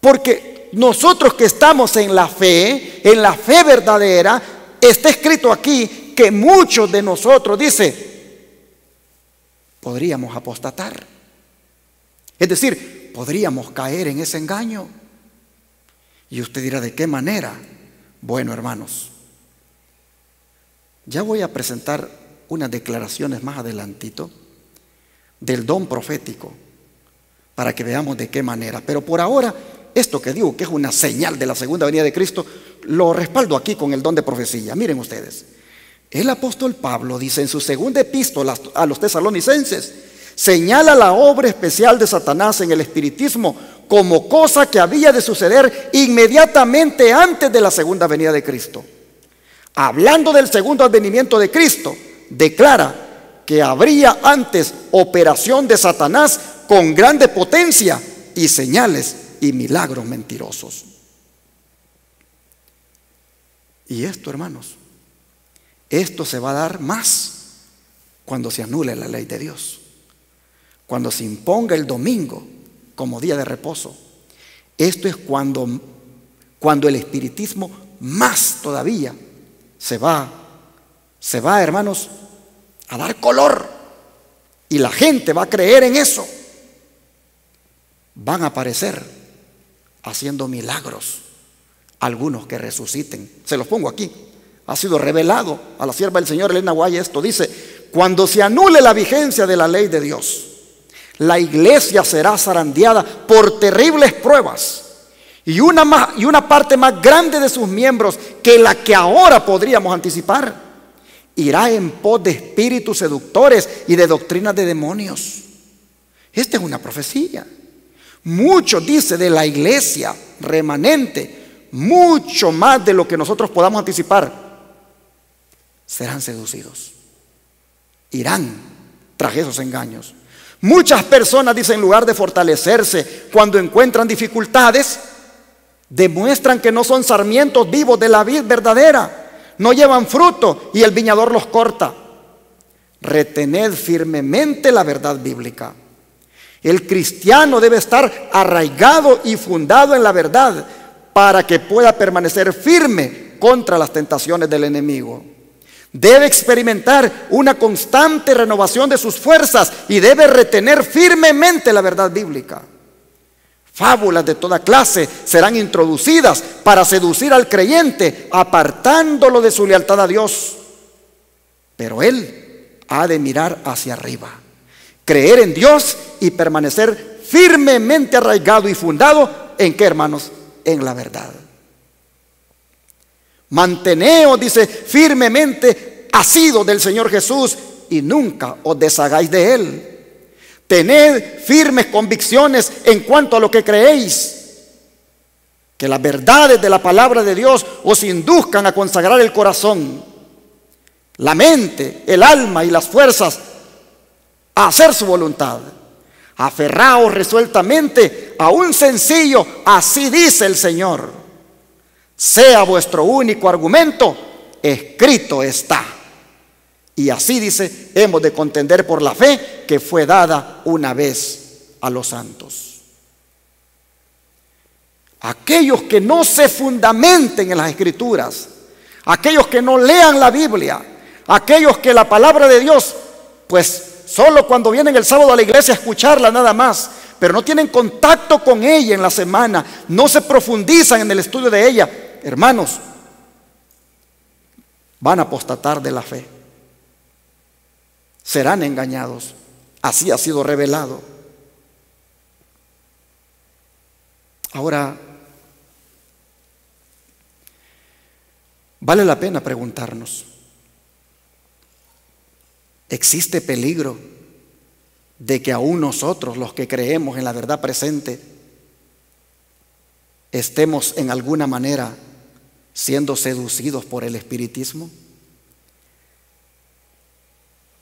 porque nosotros que estamos en la fe verdadera, está escrito aquí que muchos de nosotros, dice, podríamos apostatar. Es decir, podríamos caer en ese engaño. Y usted dirá: ¿de qué manera? Bueno, hermanos, ya voy a presentar unas declaraciones más adelantito del don profético, para que veamos de qué manera. Pero por ahora, esto que digo que es una señal de la segunda venida de Cristo, lo respaldo aquí con el don de profecía. Miren ustedes, el apóstol Pablo dice en su segunda epístola a los tesalonicenses, señala la obra especial de Satanás en el espiritismo como cosa que había de suceder inmediatamente antes de la segunda venida de Cristo. Hablando del segundo advenimiento de Cristo, declara que habría antes operación de Satanás con grande potencia y señales y milagros mentirosos. Y esto, hermanos, esto se va a dar más cuando se anule la ley de Dios, cuando se imponga el domingo como día de reposo. Esto es cuando el espiritismo más todavía se va, hermanos, a dar color, y la gente va a creer en eso. Van a aparecer haciendo milagros, algunos que resuciten. Se los pongo aquí. Ha sido revelado a la sierva del Señor Elena White esto. Dice: cuando se anule la vigencia de la ley de Dios, la iglesia será zarandeada por terribles pruebas, y una parte más grande de sus miembros que la que ahora podríamos anticipar irá en pos de espíritus seductores y de doctrinas de demonios. Esta es una profecía. Mucho dice de la iglesia remanente, mucho más de lo que nosotros podamos anticipar, serán seducidos, irán tras esos engaños. Muchas personas, dicen, en lugar de fortalecerse cuando encuentran dificultades, demuestran que no son sarmientos vivos de la vid verdadera, no llevan fruto y el viñador los corta. Retened firmemente la verdad bíblica. El cristiano debe estar arraigado y fundado en la verdad para que pueda permanecer firme contra las tentaciones del enemigo. Debe experimentar una constante renovación de sus fuerzas y debe retener firmemente la verdad bíblica. Fábulas de toda clase serán introducidas para seducir al creyente, apartándolo de su lealtad a Dios. Pero él ha de mirar hacia arriba, creer en Dios y permanecer firmemente arraigado y fundado ¿en qué, hermanos? En la verdad. Manteneos, dice, firmemente asidos del Señor Jesús y nunca os deshagáis de Él. Tened firmes convicciones en cuanto a lo que creéis. Que las verdades de la palabra de Dios os induzcan a consagrar el corazón, la mente, el alma y las fuerzas a hacer su voluntad. Aferraos resueltamente a un sencillo así dice el Señor. Sea vuestro único argumento, escrito está. Y así dice, hemos de contender por la fe que fue dada una vez a los santos. Aquellos que no se fundamenten en las Escrituras, aquellos que no lean la Biblia, aquellos que la palabra de Dios, pues solo cuando vienen el sábado a la iglesia a escucharla nada más, pero no tienen contacto con ella en la semana, no se profundizan en el estudio de ella, hermanos, van a apostatar de la fe. Serán engañados. Así ha sido revelado. Ahora, vale la pena preguntarnos, ¿existe peligro de que aún nosotros, los que creemos en la verdad presente, estemos en alguna manera siendo seducidos por el espiritismo?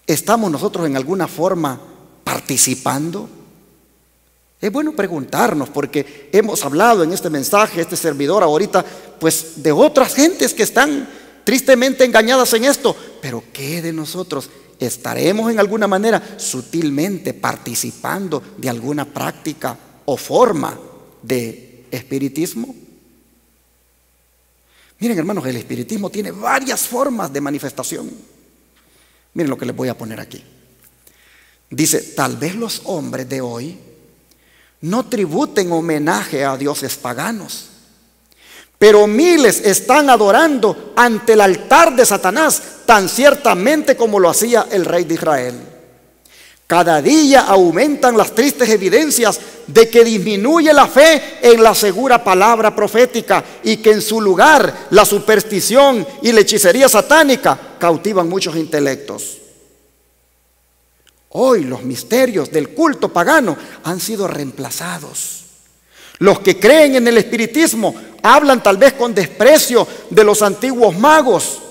¿Estamos nosotros en alguna forma participando? Es bueno preguntarnos, porque hemos hablado en este mensaje, este servidor ahorita, pues de otras gentes que están tristemente engañadas en esto. Pero ¿qué de nosotros? ¿Estaremos en alguna manera sutilmente participando de alguna práctica o forma de espiritismo? Miren, hermanos, el espiritismo tiene varias formas de manifestación. Miren lo que les voy a poner aquí. Dice, tal vez los hombres de hoy no tributen homenaje a dioses paganos, pero miles están adorando ante el altar de Satanás, tan ciertamente como lo hacía el rey de Israel. Cada día aumentan las tristes evidencias de que disminuye la fe en la segura palabra profética y que en su lugar la superstición y la hechicería satánica cautivan muchos intelectos. Hoy los misterios del culto pagano han sido reemplazados. Los que creen en el espiritismo hablan tal vez con desprecio de los antiguos magos,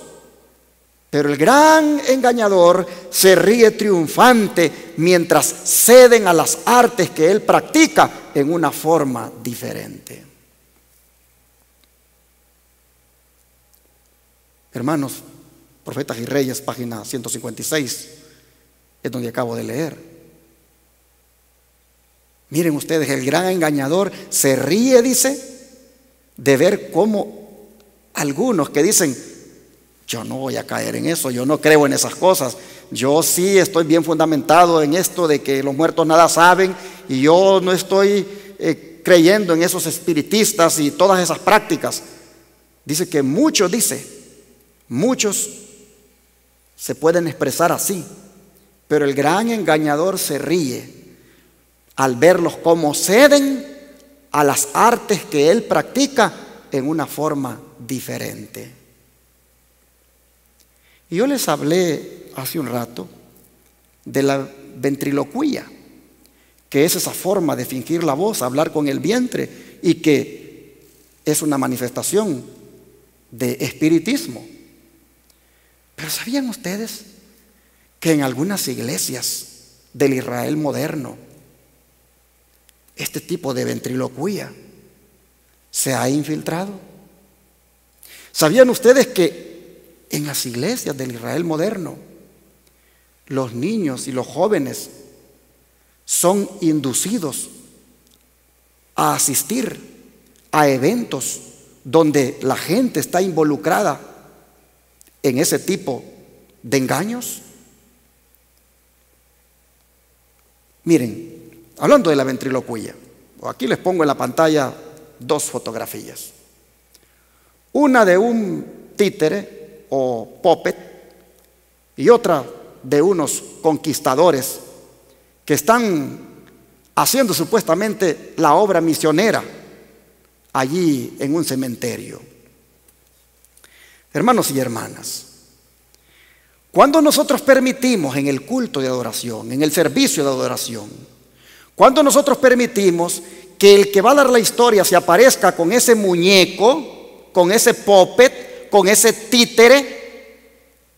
pero el gran engañador se ríe triunfante mientras ceden a las artes que él practica en una forma diferente. Hermanos, Profetas y Reyes, página 156, es donde acabo de leer. Miren ustedes, el gran engañador se ríe, dice, de ver cómo algunos que dicen, yo no voy a caer en eso, yo no creo en esas cosas, yo sí estoy bien fundamentado en esto de que los muertos nada saben y yo no estoy creyendo en esos espiritistas y todas esas prácticas. Dice que muchos se pueden expresar así, pero el gran engañador se ríe al verlos cómo ceden a las artes que él practica en una forma diferente. Y yo les hablé hace un rato de la ventriloquía, que es esa forma de fingir la voz, hablar con el vientre, y que es una manifestación de espiritismo. Pero ¿sabían ustedes que en algunas iglesias del Israel moderno este tipo de ventriloquía se ha infiltrado? ¿Sabían ustedes que en las iglesias del Israel moderno los niños y los jóvenes son inducidos a asistir a eventos donde la gente está involucrada en ese tipo de engaños? Miren, hablando de la ventriloquía, aquí les pongo en la pantalla dos fotografías. Una de un títere o puppet y otra de unos conquistadores que están haciendo supuestamente la obra misionera allí en un cementerio. Hermanos y hermanas, cuando nosotros permitimos en el culto de adoración, en el servicio de adoración, cuando nosotros permitimos que el que va a dar la historia se aparezca con ese muñeco, con ese puppet, con ese títere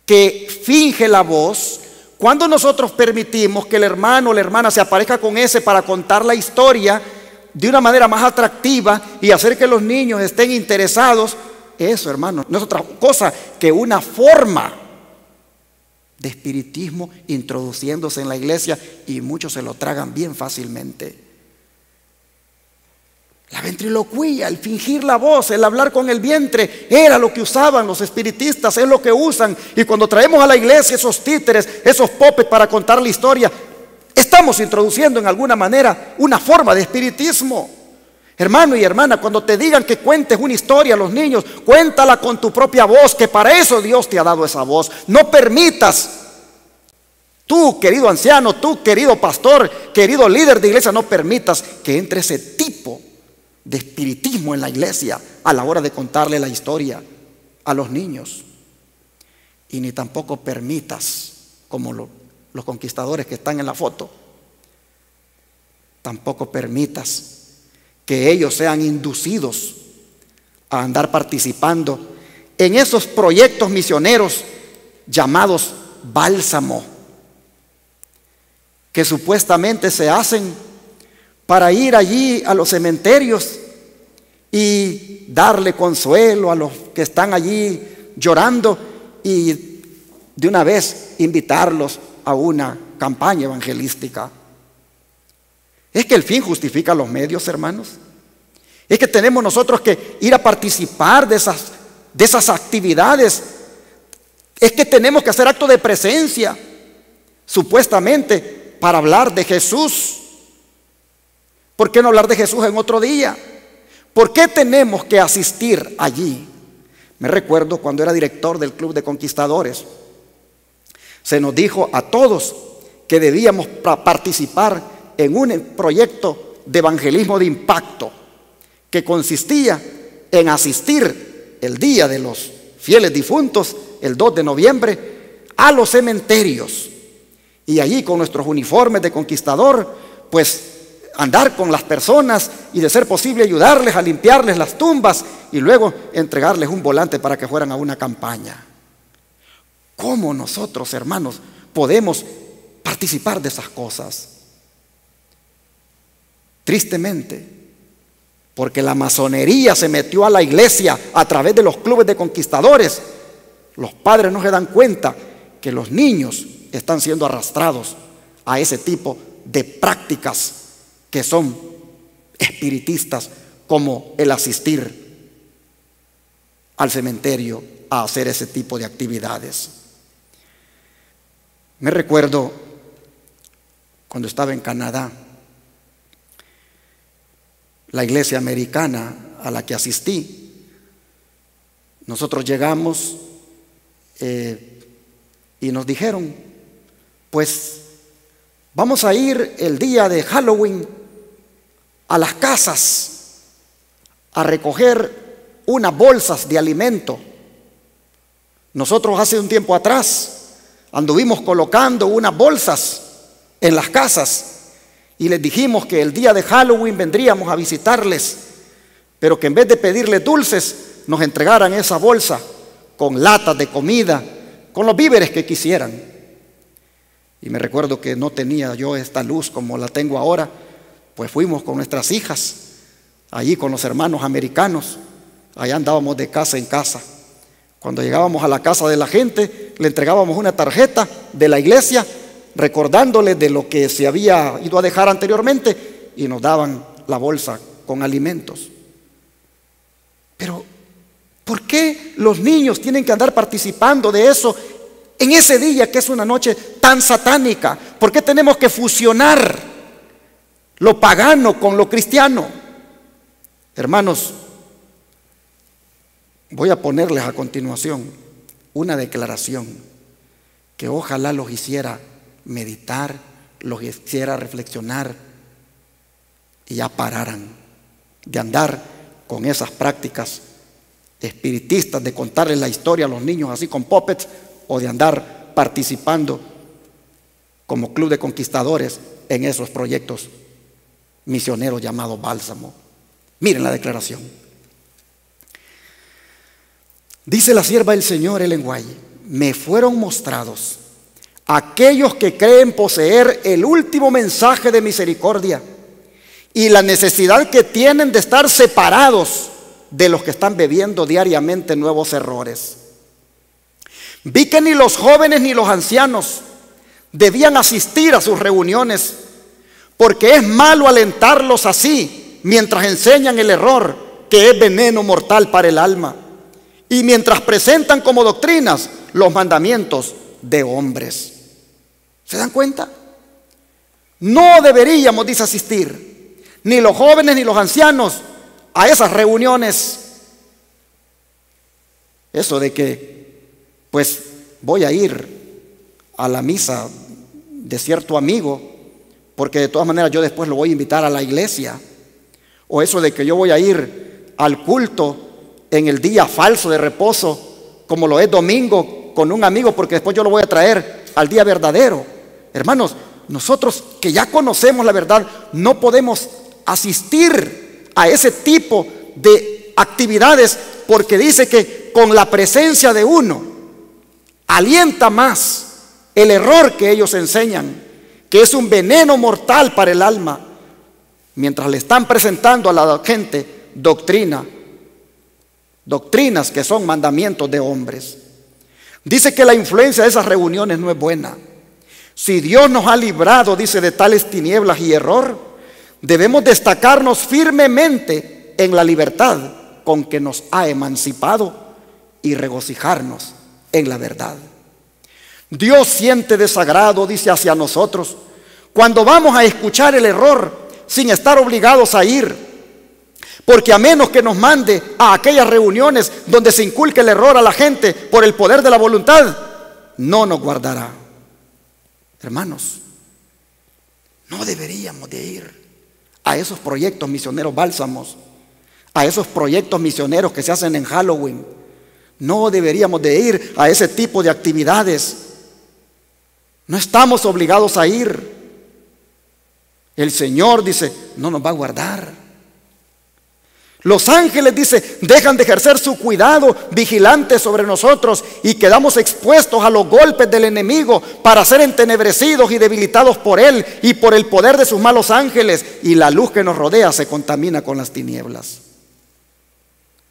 que finge la voz, cuando nosotros permitimos que el hermano o la hermana se aparezca con ese para contar la historia de una manera más atractiva y hacer que los niños estén interesados, eso, hermano, no es otra cosa que una forma de espiritismo introduciéndose en la iglesia, y muchos se lo tragan bien fácilmente. La ventriloquía, el fingir la voz, el hablar con el vientre, era lo que usaban los espiritistas, es lo que usan. Y cuando traemos a la iglesia esos títeres, esos puppets para contar la historia, estamos introduciendo en alguna manera una forma de espiritismo. Hermano y hermana, cuando te digan que cuentes una historia a los niños, cuéntala con tu propia voz, que para eso Dios te ha dado esa voz. No permitas, tú querido anciano, tú querido pastor, querido líder de iglesia, no permitas que entre ese tipo de espiritismo en la iglesia a la hora de contarle la historia a los niños. Y ni tampoco permitas, como los conquistadores que están en la foto, tampoco permitas que ellos sean inducidos a andar participando en esos proyectos misioneros llamados bálsamo, que supuestamente se hacen para ir allí a los cementerios y darle consuelo a los que están allí llorando y de una vez invitarlos a una campaña evangelística. Es que el fin justifica los medios, hermanos. Es que tenemos nosotros que ir a participar de esas actividades. Es que tenemos que hacer acto de presencia, supuestamente para hablar de Jesús. ¿Por qué no hablar de Jesús en otro día? ¿Por qué tenemos que asistir allí? Me recuerdo cuando era director del Club de Conquistadores, se nos dijo a todos que debíamos participar en un proyecto de evangelismo de impacto que consistía en asistir el día de los fieles difuntos, el 2 de noviembre, a los cementerios, y allí con nuestros uniformes de conquistador, pues andar con las personas y de ser posible ayudarles a limpiarles las tumbas y luego entregarles un volante para que fueran a una campaña. ¿Cómo nosotros, hermanos, podemos participar de esas cosas? Tristemente, porque la masonería se metió a la iglesia a través de los clubes de conquistadores, los padres no se dan cuenta que los niños están siendo arrastrados a ese tipo de prácticas que son espiritistas, como el asistir al cementerio a hacer ese tipo de actividades. Me recuerdo cuando estaba en Canadá, la iglesia americana a la que asistí nosotros llegamos y nos dijeron, pues vamos a ir el día de Halloween a las casas a recoger unas bolsas de alimento. Nosotros hace un tiempo atrás anduvimos colocando unas bolsas en las casas y les dijimos que el día de Halloween vendríamos a visitarles, pero que en vez de pedirles dulces nos entregaran esa bolsa con latas de comida, con los víveres que quisieran. Y me recuerdo que no tenía yo esta luz como la tengo ahora, pues fuimos con nuestras hijas allí con los hermanos americanos. Allá andábamos de casa en casa. Cuando llegábamos a la casa de la gente, le entregábamos una tarjeta de la iglesia recordándole de lo que se había ido a dejar anteriormente, y nos daban la bolsa con alimentos. Pero ¿por qué los niños tienen que andar participando de eso en ese día que es una noche tan satánica? ¿Por qué tenemos que fusionar lo pagano con lo cristiano? Hermanos, voy a ponerles a continuación una declaración que ojalá los hiciera meditar, los hiciera reflexionar y ya pararan de andar con esas prácticas espiritistas de contarles la historia a los niños así con puppets, o de andar participando como club de conquistadores en esos proyectos misioneros llamados Bálsamo. Miren la declaración. Dice la sierva del Señor Ellen White: me fueron mostrados aquellos que creen poseer el último mensaje de misericordia y la necesidad que tienen de estar separados de los que están bebiendo diariamente nuevos errores. Vi que ni los jóvenes ni los ancianos debían asistir a sus reuniones, porque es malo alentarlos así mientras enseñan el error, que es veneno mortal para el alma, y mientras presentan como doctrinas los mandamientos de hombres. ¿Se dan cuenta? No deberíamos, dice, asistir ni los jóvenes ni los ancianos a esas reuniones. Eso de que pues voy a ir a la misa de cierto amigo porque de todas maneras yo después lo voy a invitar a la iglesia, o eso de que yo voy a ir al culto en el día falso de reposo como lo es domingo con un amigo porque después yo lo voy a traer al día verdadero. Hermanos, nosotros que ya conocemos la verdad no podemos asistir a ese tipo de actividades, porque dice que con la presencia de uno alienta más el error que ellos enseñan, que es un veneno mortal para el alma, mientras le están presentando a la gente doctrinas que son mandamientos de hombres. Dice que la influencia de esas reuniones no es buena. Si Dios nos ha librado, dice, de tales tinieblas y error, debemos destacarnos firmemente en la libertad con que nos ha emancipado y regocijarnos en la verdad. Dios siente desagrado, dice, hacia nosotros cuando vamos a escuchar el error sin estar obligados a ir, porque a menos que nos mande a aquellas reuniones donde se inculque el error a la gente por el poder de la voluntad, no nos guardará. Hermanos, no deberíamos de ir a esos proyectos misioneros bálsamos, a esos proyectos misioneros que se hacen en Halloween. No deberíamos de ir a ese tipo de actividades. No estamos obligados a ir. El Señor, dice, no nos va a guardar. Los ángeles, dice, dejan de ejercer su cuidado vigilante sobre nosotros y quedamos expuestos a los golpes del enemigo para ser entenebrecidos y debilitados por él y por el poder de sus malos ángeles, y la luz que nos rodea se contamina con las tinieblas.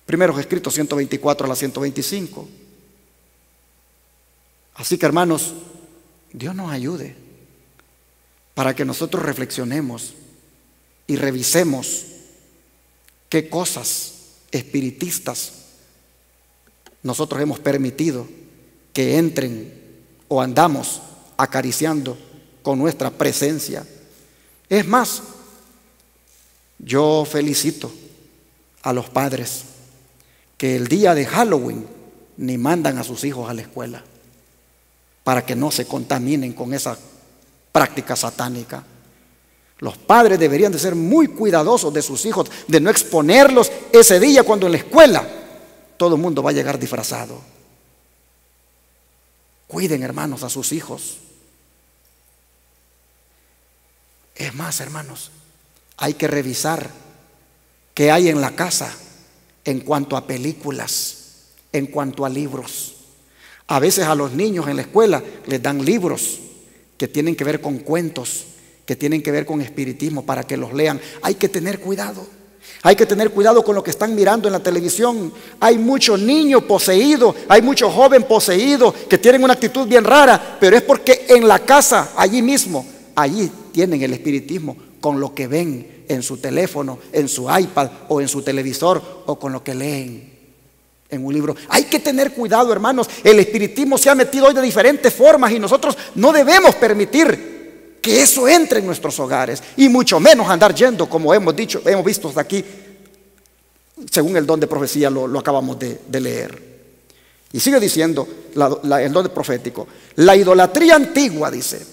Primeros escritos 124 a la 125. Así que, hermanos, Dios nos ayude para que nosotros reflexionemos y revisemos qué cosas espiritistas nosotros hemos permitido que entren o andamos acariciando con nuestra presencia. Es más, yo felicito a los padres que el día de Halloween ni mandan a sus hijos a la escuela para que no se contaminen con esa práctica satánica. Los padres deberían de ser muy cuidadosos de sus hijos, de no exponerlos ese día cuando en la escuela todo el mundo va a llegar disfrazado. Cuiden, hermanos, a sus hijos. Es más, hermanos, hay que revisar qué hay en la casa en cuanto a películas, en cuanto a libros. A veces a los niños en la escuela les dan libros que tienen que ver con cuentos, que tienen que ver con espiritismo, para que los lean. Hay que tener cuidado. Hay que tener cuidado con lo que están mirando en la televisión. Hay muchos niños poseídos, hay muchos jóvenes poseídos que tienen una actitud bien rara, pero es porque en la casa, allí mismo, allí tienen el espiritismo con lo que ven en su teléfono, en su iPad o en su televisor, o con lo que leen en un libro. Hay que tener cuidado, hermanos. El espiritismo se ha metido hoy de diferentes formas y nosotros no debemos permitir que eso entre en nuestros hogares, y mucho menos andar yendo, como hemos dicho, hemos visto hasta aquí, según el don de profecía lo acabamos de leer. Y sigue diciendo el don profético: la idolatría antigua, dice,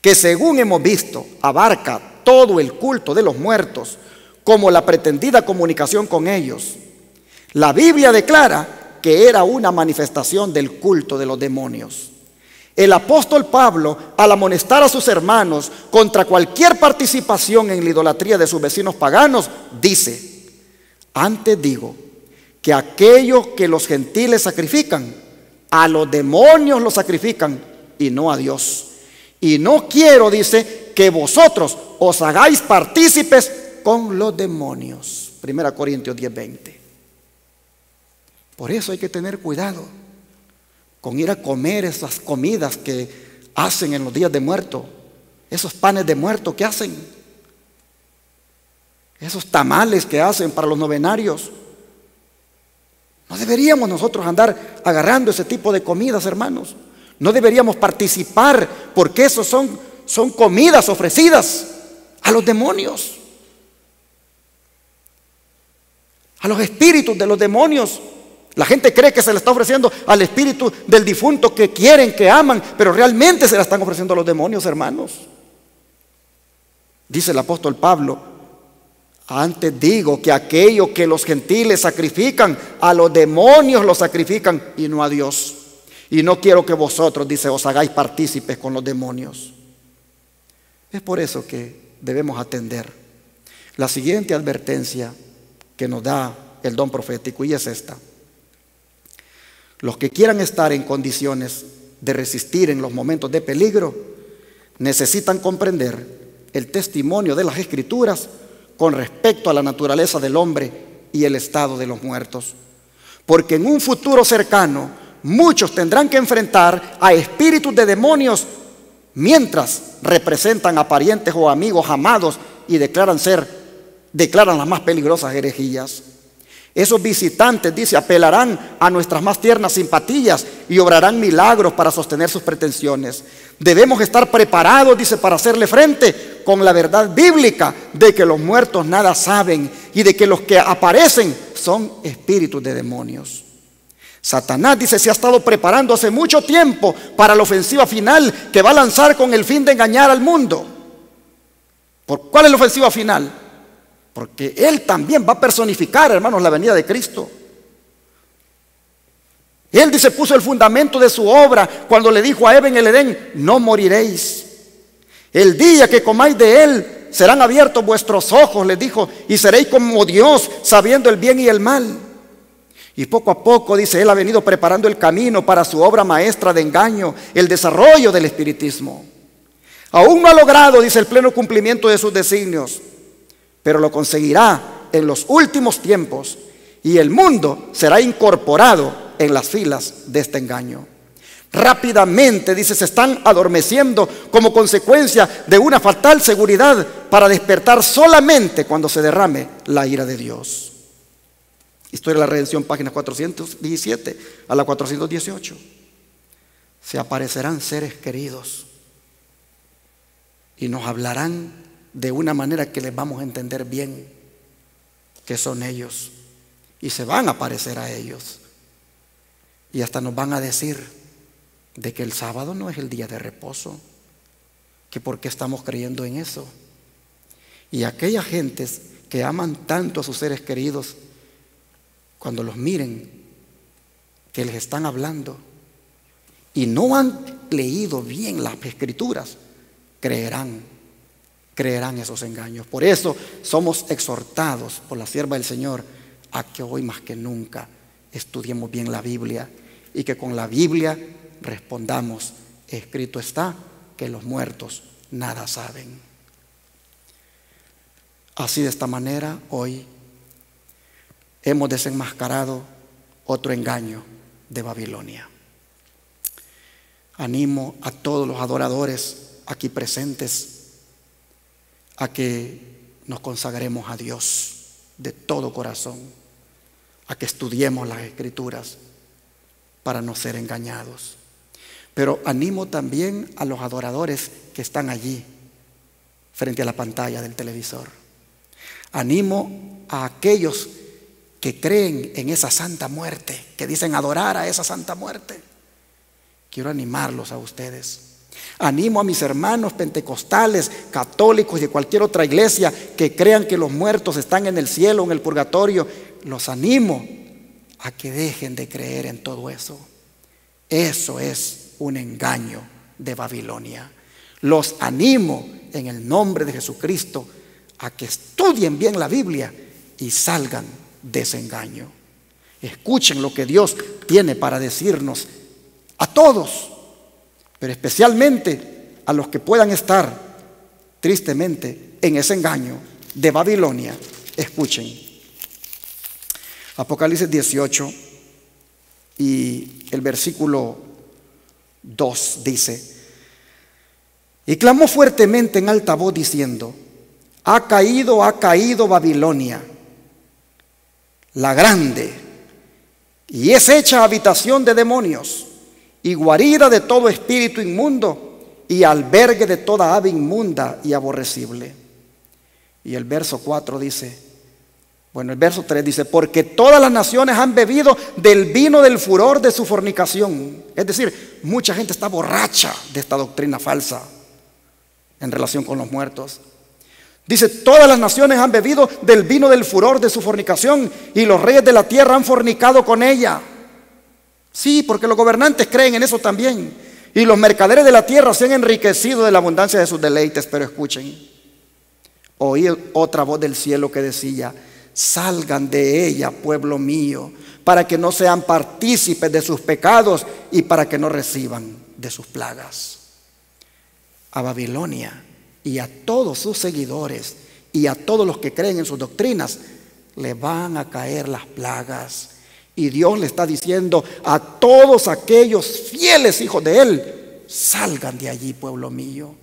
que según hemos visto abarca todo el culto de los muertos, como la pretendida comunicación con ellos. La Biblia declara que era una manifestación del culto de los demonios. El apóstol Pablo, al amonestar a sus hermanos contra cualquier participación en la idolatría de sus vecinos paganos, dice: antes digo que aquello que los gentiles sacrifican, a los demonios lo sacrifican y no a Dios. Y no quiero, dice, que vosotros os hagáis partícipes con los demonios. 1 Corintios 10:20. Por eso hay que tener cuidado con ir a comer esas comidas que hacen en los días de muerto, esos panes de muerto que hacen, esos tamales que hacen para los novenarios. No deberíamos nosotros andar agarrando ese tipo de comidas, hermanos. No deberíamos participar, porque esos son comidas ofrecidas a los demonios, a los espíritus de los demonios. La gente cree que se le está ofreciendo al espíritu del difunto que quieren, que aman, pero realmente se la están ofreciendo a los demonios, hermanos. Dice el apóstol Pablo: antes digo que aquello que los gentiles sacrifican, a los demonios lo sacrifican y no a Dios. Y no quiero que vosotros, dice, os hagáis partícipes con los demonios. Es por eso que debemos atender la siguiente advertencia que nos da el don profético, y es esta: los que quieran estar en condiciones de resistir en los momentos de peligro necesitan comprender el testimonio de las Escrituras con respecto a la naturaleza del hombre y el estado de los muertos. Porque en un futuro cercano muchos tendrán que enfrentar a espíritus de demonios mientras representan a parientes o amigos amados y declaran las más peligrosas herejías. Esos visitantes, dice, apelarán a nuestras más tiernas simpatías y obrarán milagros para sostener sus pretensiones. Debemos estar preparados, dice, para hacerle frente con la verdad bíblica de que los muertos nada saben y de que los que aparecen son espíritus de demonios. Satanás, dice, se ha estado preparando hace mucho tiempo para la ofensiva final que va a lanzar con el fin de engañar al mundo. ¿Cuál es la ofensiva final? Porque él también va a personificar, hermanos, la venida de Cristo. Él, dice, puso el fundamento de su obra cuando le dijo a Eva en el Edén: no moriréis. El día que comáis de él serán abiertos vuestros ojos, les dijo, y seréis como Dios, sabiendo el bien y el mal. Y poco a poco, dice, él ha venido preparando el camino para su obra maestra de engaño, el desarrollo del espiritismo. Aún no ha logrado, dice, el pleno cumplimiento de sus designios, pero lo conseguirá en los últimos tiempos, y el mundo será incorporado en las filas de este engaño. Rápidamente, dice, se están adormeciendo como consecuencia de una fatal seguridad para despertar solamente cuando se derrame la ira de Dios. Historia de la Redención, páginas 417 a la 418. Se aparecerán seres queridos y nos hablarán de una manera que les vamos a entender bien que son ellos, y se van a parecer a ellos. Y hasta nos van a decir de que el sábado no es el día de reposo, que por qué estamos creyendo en eso. Y aquellas gentes que aman tanto a sus seres queridos, cuando los miren que les están hablando y no han leído bien las escrituras, creerán esos engaños. Por eso somos exhortados por la sierva del Señor a que hoy más que nunca estudiemos bien la Biblia y que con la Biblia respondamos: escrito está que los muertos nada saben. Así, de esta manera, hoy hemos desenmascarado otro engaño de Babilonia. Animo a todos los adoradores aquí presentes a que nos consagremos a Dios de todo corazón, a que estudiemos las Escrituras para no ser engañados. Pero animo también a los adoradores que están allí frente a la pantalla del televisor. Animo a aquellos que creen en esa santa muerte, que dicen adorar a esa santa muerte. Quiero animarlos a ustedes. Animo a mis hermanos pentecostales, católicos y de cualquier otra iglesia que crean que los muertos están en el cielo o en el purgatorio. Los animo a que dejen de creer en todo eso. Eso es un engaño de Babilonia. Los animo en el nombre de Jesucristo a que estudien bien la Biblia y salgan de ese engaño. Escuchen lo que Dios tiene para decirnos a todos, pero especialmente a los que puedan estar tristemente en ese engaño de Babilonia. Escuchen. Apocalipsis 18 y el versículo 2 dice: y clamó fuertemente en alta voz diciendo: ha caído Babilonia, la grande, y es hecha habitación de demonios, y guarida de todo espíritu inmundo, y albergue de toda ave inmunda y aborrecible. Y el verso 4 dice, el verso 3 dice: porque todas las naciones han bebido del vino del furor de su fornicación. Es decir, mucha gente está borracha de esta doctrina falsa en relación con los muertos. Dice: todas las naciones han bebido del vino del furor de su fornicación, y los reyes de la tierra han fornicado con ella. Sí, porque los gobernantes creen en eso también. Y los mercaderes de la tierra se han enriquecido de la abundancia de sus deleites. Pero escuchen, oí otra voz del cielo que decía: salgan de ella, pueblo mío, para que no sean partícipes de sus pecados y para que no reciban de sus plagas. A Babilonia y a todos sus seguidores y a todos los que creen en sus doctrinas le van a caer las plagas. Y Dios le está diciendo a todos aquellos fieles hijos de Él: salgan de allí, pueblo mío.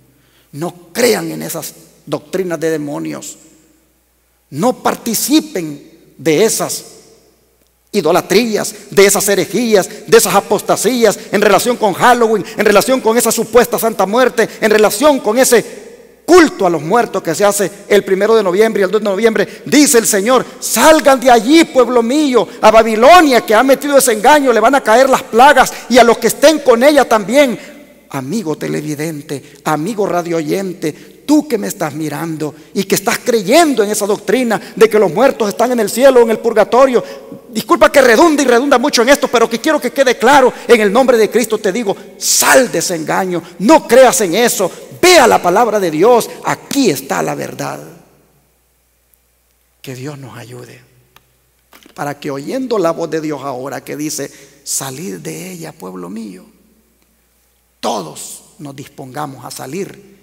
No crean en esas doctrinas de demonios. No participen de esas idolatrías, de esas herejías, de esas apostasías en relación con Halloween, en relación con esa supuesta Santa Muerte, en relación con ese culto a los muertos que se hace el 1 de noviembre y el 2 de noviembre. Dice el Señor: salgan de allí, pueblo mío. A Babilonia, que ha metido ese engaño, le van a caer las plagas, y a los que estén con ella también. Amigo televidente, amigo radioyente, tú que me estás mirando y que estás creyendo en esa doctrina de que los muertos están en el cielo o en el purgatorio, disculpa que redunda y redunda mucho en esto, pero que quiero que quede claro: en el nombre de Cristo te digo, sal de ese engaño, no creas en eso, vea la palabra de Dios, aquí está la verdad. Que Dios nos ayude para que, oyendo la voz de Dios ahora que dice: salid de ella, pueblo mío, todos nos dispongamos a salir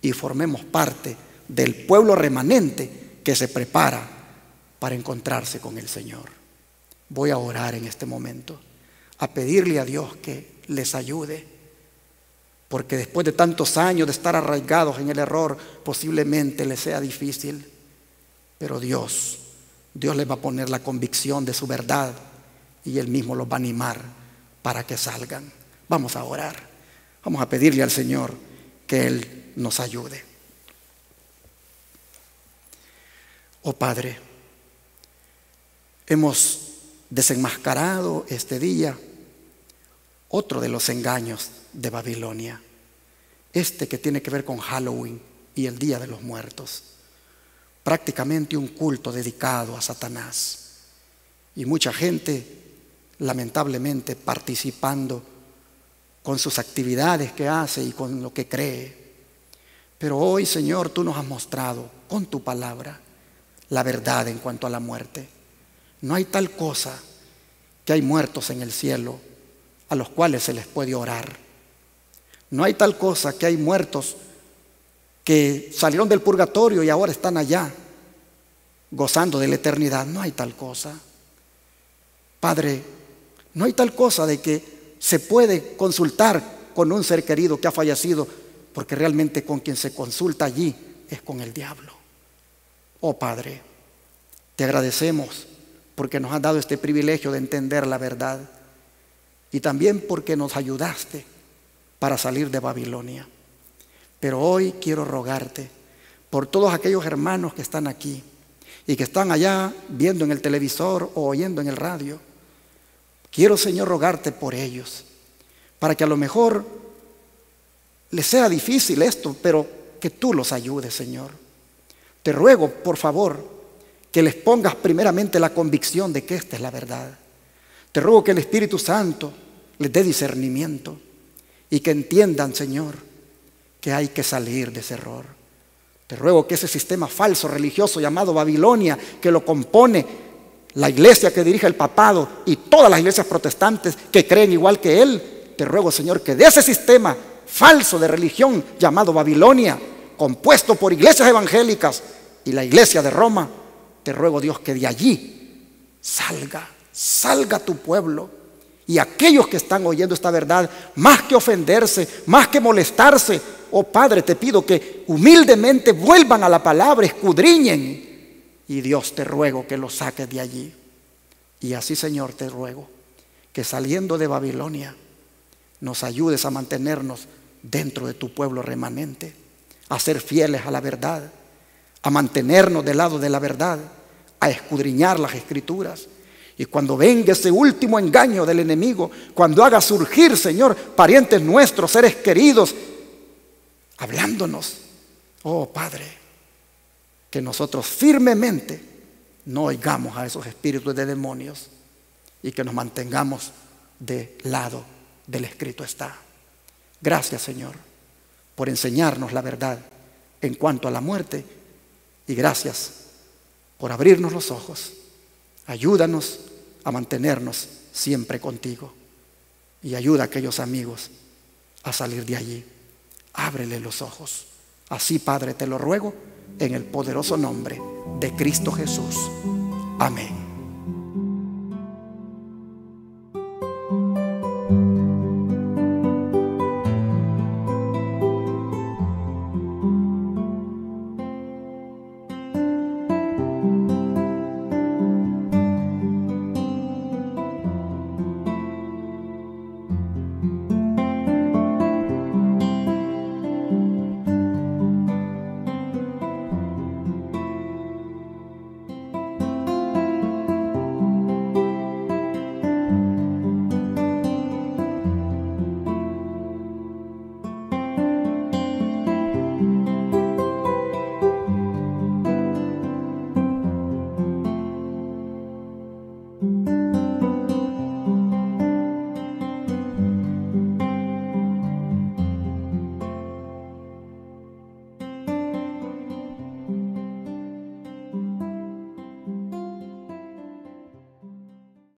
y formemos parte del pueblo remanente que se prepara para encontrarse con el Señor. Voy a orar en este momento, a pedirle a Dios que les ayude, porque después de tantos años de estar arraigados en el error, posiblemente les sea difícil, pero Dios les va a poner la convicción de su verdad y Él mismo los va a animar para que salgan. Vamos a orar, vamos a pedirle al Señor que Él nos ayude. Oh Padre, Hemos desenmascarado este día otro de los engaños de Babilonia, este que tiene que ver con Halloween y el Día de los Muertos, prácticamente un culto dedicado a Satanás, y mucha gente lamentablemente participando con sus actividades que hace y con lo que cree. Pero hoy, Señor, tú nos has mostrado con tu palabra la verdad en cuanto a la muerte. No hay tal cosa que hay muertos en el cielo a los cuales se les puede orar. No hay tal cosa que hay muertos que salieron del purgatorio y ahora están allá gozando de la eternidad. No hay tal cosa. Padre, no hay tal cosa de que se puede consultar con un ser querido que ha fallecido, porque realmente con quien se consulta allí es con el diablo. Oh Padre, te agradecemos porque nos has dado este privilegio de entender la verdad, y también porque nos ayudaste para salir de Babilonia. Pero hoy quiero rogarte por todos aquellos hermanos que están aquí y que están allá viendo en el televisor o oyendo en el radio. Quiero, Señor, rogarte por ellos, para que a lo mejor les sea difícil esto, pero que tú los ayudes, Señor. Te ruego, por favor, que les pongas primeramente la convicción de que esta es la verdad. Te ruego que el Espíritu Santo les dé discernimiento y que entiendan, Señor, que hay que salir de ese error. Te ruego que ese sistema falso religioso llamado Babilonia, que lo compone la iglesia que dirige el papado y todas las iglesias protestantes que creen igual que él, te ruego, Señor, que de ese sistema falso de religión llamado Babilonia, compuesto por iglesias evangélicas y la iglesia de Roma, te ruego, Dios, que de allí salga tu pueblo, y aquellos que están oyendo esta verdad, más que ofenderse, más que molestarse, oh Padre, te pido que humildemente vuelvan a la palabra, escudriñen. Y Dios, te ruego que los saques de allí. Y así, Señor, te ruego que saliendo de Babilonia nos ayudes a mantenernos dentro de tu pueblo remanente, a ser fieles a la verdad, a mantenernos del lado de la verdad, a escudriñar las Escrituras. Y cuando venga ese último engaño del enemigo, cuando haga surgir, Señor, parientes nuestros, seres queridos, hablándonos, oh Padre, que nosotros firmemente no oigamos a esos espíritus de demonios y que nos mantengamos del lado del escrito está. Gracias, Señor, por enseñarnos la verdad en cuanto a la muerte, y gracias por abrirnos los ojos. Ayúdanos a mantenernos siempre contigo, y ayuda a aquellos amigos a salir de allí. Ábrele los ojos. Así, Padre, te lo ruego en el poderoso nombre de Cristo Jesús. Amén.